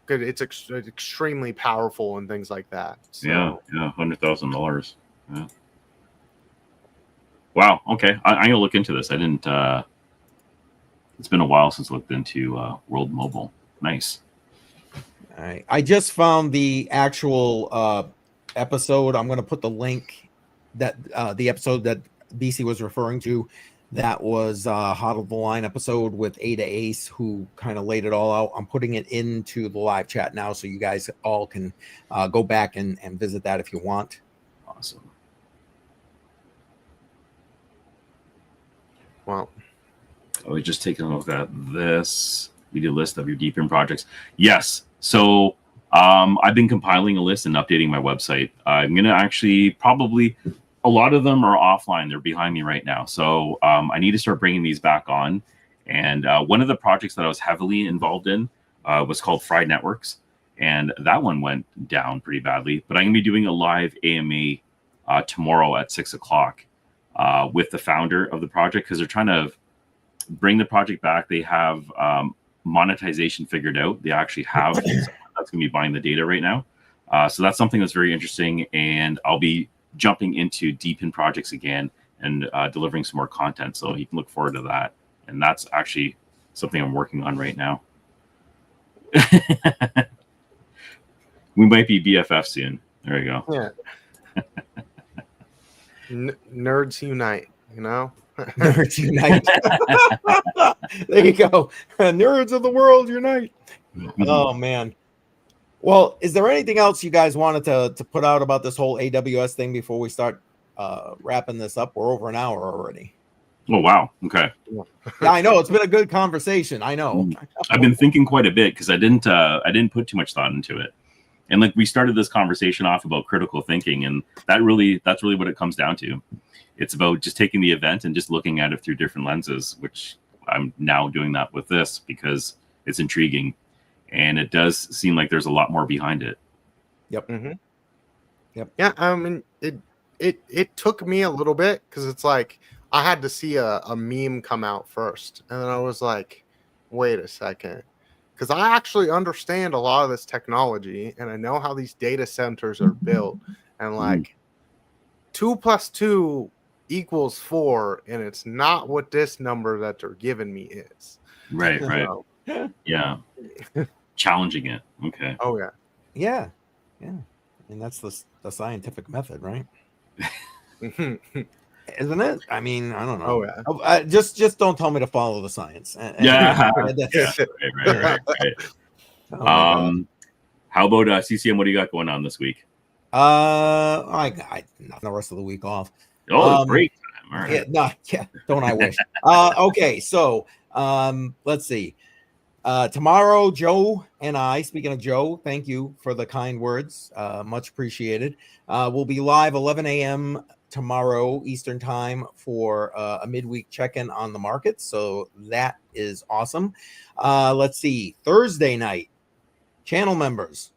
It's extremely powerful and things like that. So. Yeah, $100,000. Yeah. Wow. Okay, I'm gonna look into this. I didn't. It's been a while since I looked into World Mobile. Nice. All right. I just found the actual episode. I'm going to put the link that the episode that BC was referring to. That was Hot of the Line episode with Ada Ace, who kind of laid it all out. I'm putting it into the live chat now, so you guys all can go back and visit that if you want. Awesome. Wow. I was just taking a look at this. We did a list of your deep in projects. Yes. So I've been compiling a list and updating my website. I'm going to actually probably, a lot of them are offline. They're behind me right now. So I need to start bringing these back on. And one of the projects that I was heavily involved in was called Fried Networks. And that one went down pretty badly. But I'm going to be doing a live AMA tomorrow at 6 o'clock with the founder of the project, because they're trying to bring the project back. They have monetization figured out. They actually have that's going to be buying the data right now. So that's something that's very interesting. And I'll be jumping into deep in projects again and delivering some more content. So you can look forward to that. And that's actually something I'm working on right now. We might be BFF soon. There you go. Yeah. Nerds unite, you know? Nerds unite. There you go. Nerds of the world unite. Oh, man. Well, is there anything else you guys wanted to put out about this whole AWS thing before we start wrapping this up? We're over an hour already. Oh, wow. Okay. Yeah, I know. It's been a good conversation. I know. I've been thinking quite a bit because I didn't put too much thought into it. And like we started this conversation off about critical thinking, and that's really what it comes down to. It's about just taking the event and just looking at it through different lenses, which I'm now doing that with this because it's intriguing. And it does seem like there's a lot more behind it. Yep. Mm-hmm. Yep. Yeah, I mean, it took me a little bit because it's like I had to see a meme come out first. And then I was like, wait a second. Because I actually understand a lot of this technology and I know how these data centers are built. And like 2 + 2 = 4. And it's not what this number that they're giving me is. Right, right. So, yeah. Challenging it. Okay. Oh, yeah. Yeah. Yeah. And that's the scientific method, right? Isn't it? I mean, I don't know. Oh, yeah. Just don't tell me to follow the science. Yeah. That's, Right. Oh how about CCM? What do you got going on this week? I the rest of the week off. Break time. All right. Don't I wish? Okay, so let's see. Tomorrow, Joe and I, speaking of Joe, thank you for the kind words. Much appreciated. We'll be live 11 a.m. tomorrow Eastern time for a midweek check-in on the market. So that is awesome. Let's see. Thursday night, channel members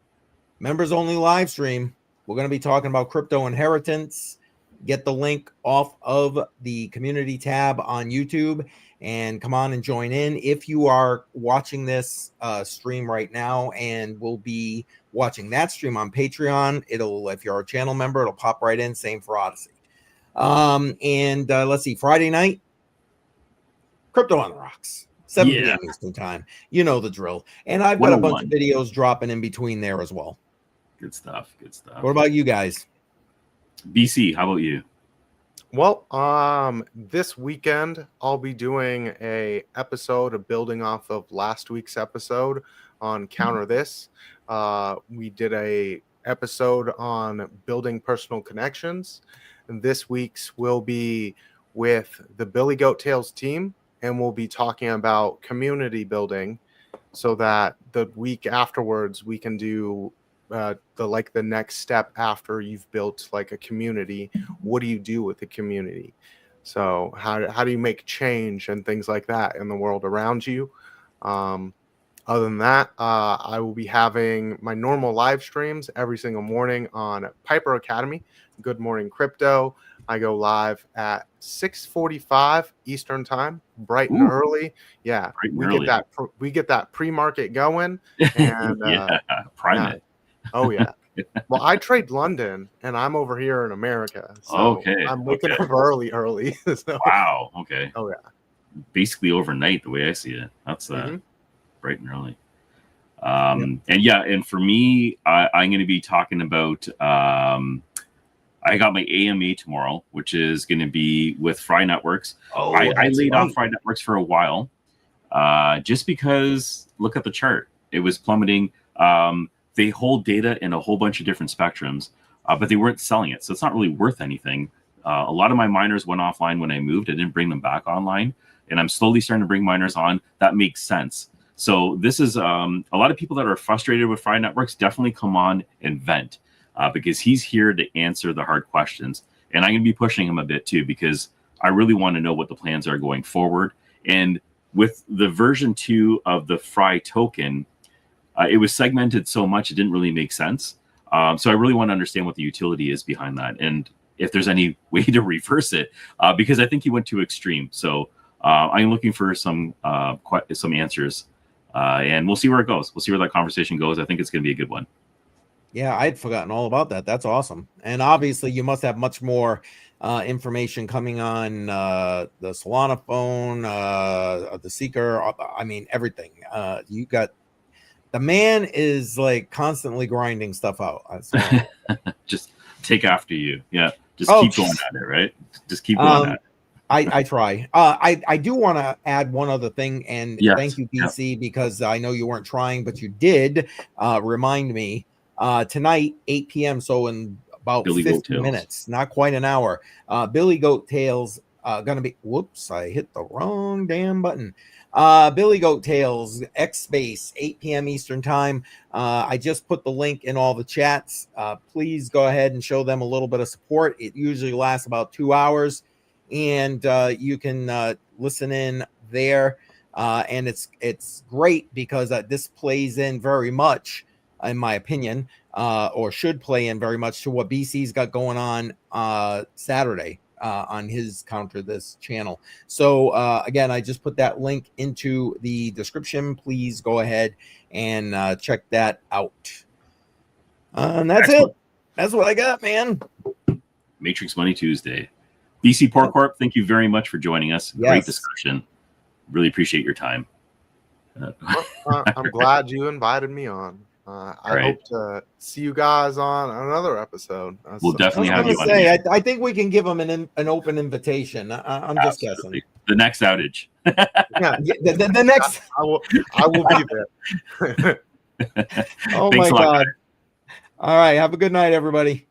only live stream. We're going to be talking about crypto inheritance. Get the link off of the community tab on YouTube and come on and join in. If you are watching this stream right now and will be watching that stream on Patreon, if you're a channel member, it'll pop right in. Same for Odyssey. And let's see, Friday night, Crypto on the Rocks, 7 p.m. Eastern time. You know the drill. And I've got a bunch of videos dropping in between there as well. Good stuff. What about you guys? BC, how about you? Well, this weekend I'll be doing a episode of building off of last week's episode on Counter This. We did a episode on building personal connections. And this week's will be with the Billy Goat Tales team, and we'll be talking about community building so that the week afterwards we can do the next step after you've built like a community. What do you do with the community? So how do you make change and things like that in the world around you? Other than that, I will be having my normal live streams every single morning on Piper Academy, Good Morning Crypto. I go live at 6:45 Eastern time, bright and early. Yeah, we get that pre-market going, and prime it. Oh yeah. Well, I trade London, and I'm over here in America. So okay. I'm waking up early. So. Wow. Okay. Oh yeah. Basically overnight, the way I see it. That's bright and early. And for me, I'm going to be talking about. I got my AMA tomorrow, which is going to be with Fry Networks. I laid off Fry Networks for a while, just because look at the chart; it was plummeting. They hold data in a whole bunch of different spectrums, but they weren't selling it, so it's not really worth anything. A lot of my miners went offline when I moved. I didn't bring them back online, and I'm slowly starting to bring miners on. That makes sense. So this is a lot of people that are frustrated with Fry Networks definitely come on and vent. Because he's here to answer the hard questions. And I'm going to be pushing him a bit too, because I really want to know what the plans are going forward. And with the version 2 of the Fry token, it was segmented so much, it didn't really make sense. So I really want to understand what the utility is behind that. And if there's any way to reverse it, because I think he went too extreme. So I'm looking for some answers, and we'll see where it goes. We'll see where that conversation goes. I think it's going to be a good one. Yeah, I'd forgotten all about that. That's awesome. And obviously you must have much more information coming on the Solana phone, the Seeker. I mean, everything. You got the man is like constantly grinding stuff out. Just take after you. Yeah. Just keep going at it, right? Just keep going at it. I try. I do want to add one other thing, and thank you, BC, because I know you weren't trying, but you did remind me. Tonight, 8 p.m. So in about Billy 50 minutes, not quite an hour. Billy Goat Tales gonna be. Whoops! I hit the wrong damn button. Billy Goat Tales X Space 8 p.m. Eastern time. I just put the link in all the chats. Please go ahead and show them a little bit of support. It usually lasts about 2 hours, and you can listen in there. And it's great because this plays in very much, in my opinion, or should play in very much to what BC's got going on Saturday on his Counter This channel. So again, I just put that link into the description. Please go ahead and check that out. And that's it. That's what I got, man. Matrix Money Tuesday. BC PortCorp, thank you very much for joining us. Yes. Great discussion. Really appreciate your time. I'm glad you invited me on. I hope to see you guys on another episode. We'll definitely have you on. I think we can give them an open invitation. I'm just guessing. The next outage. The next. I will be there. Oh my God. All right. Have a good night, everybody.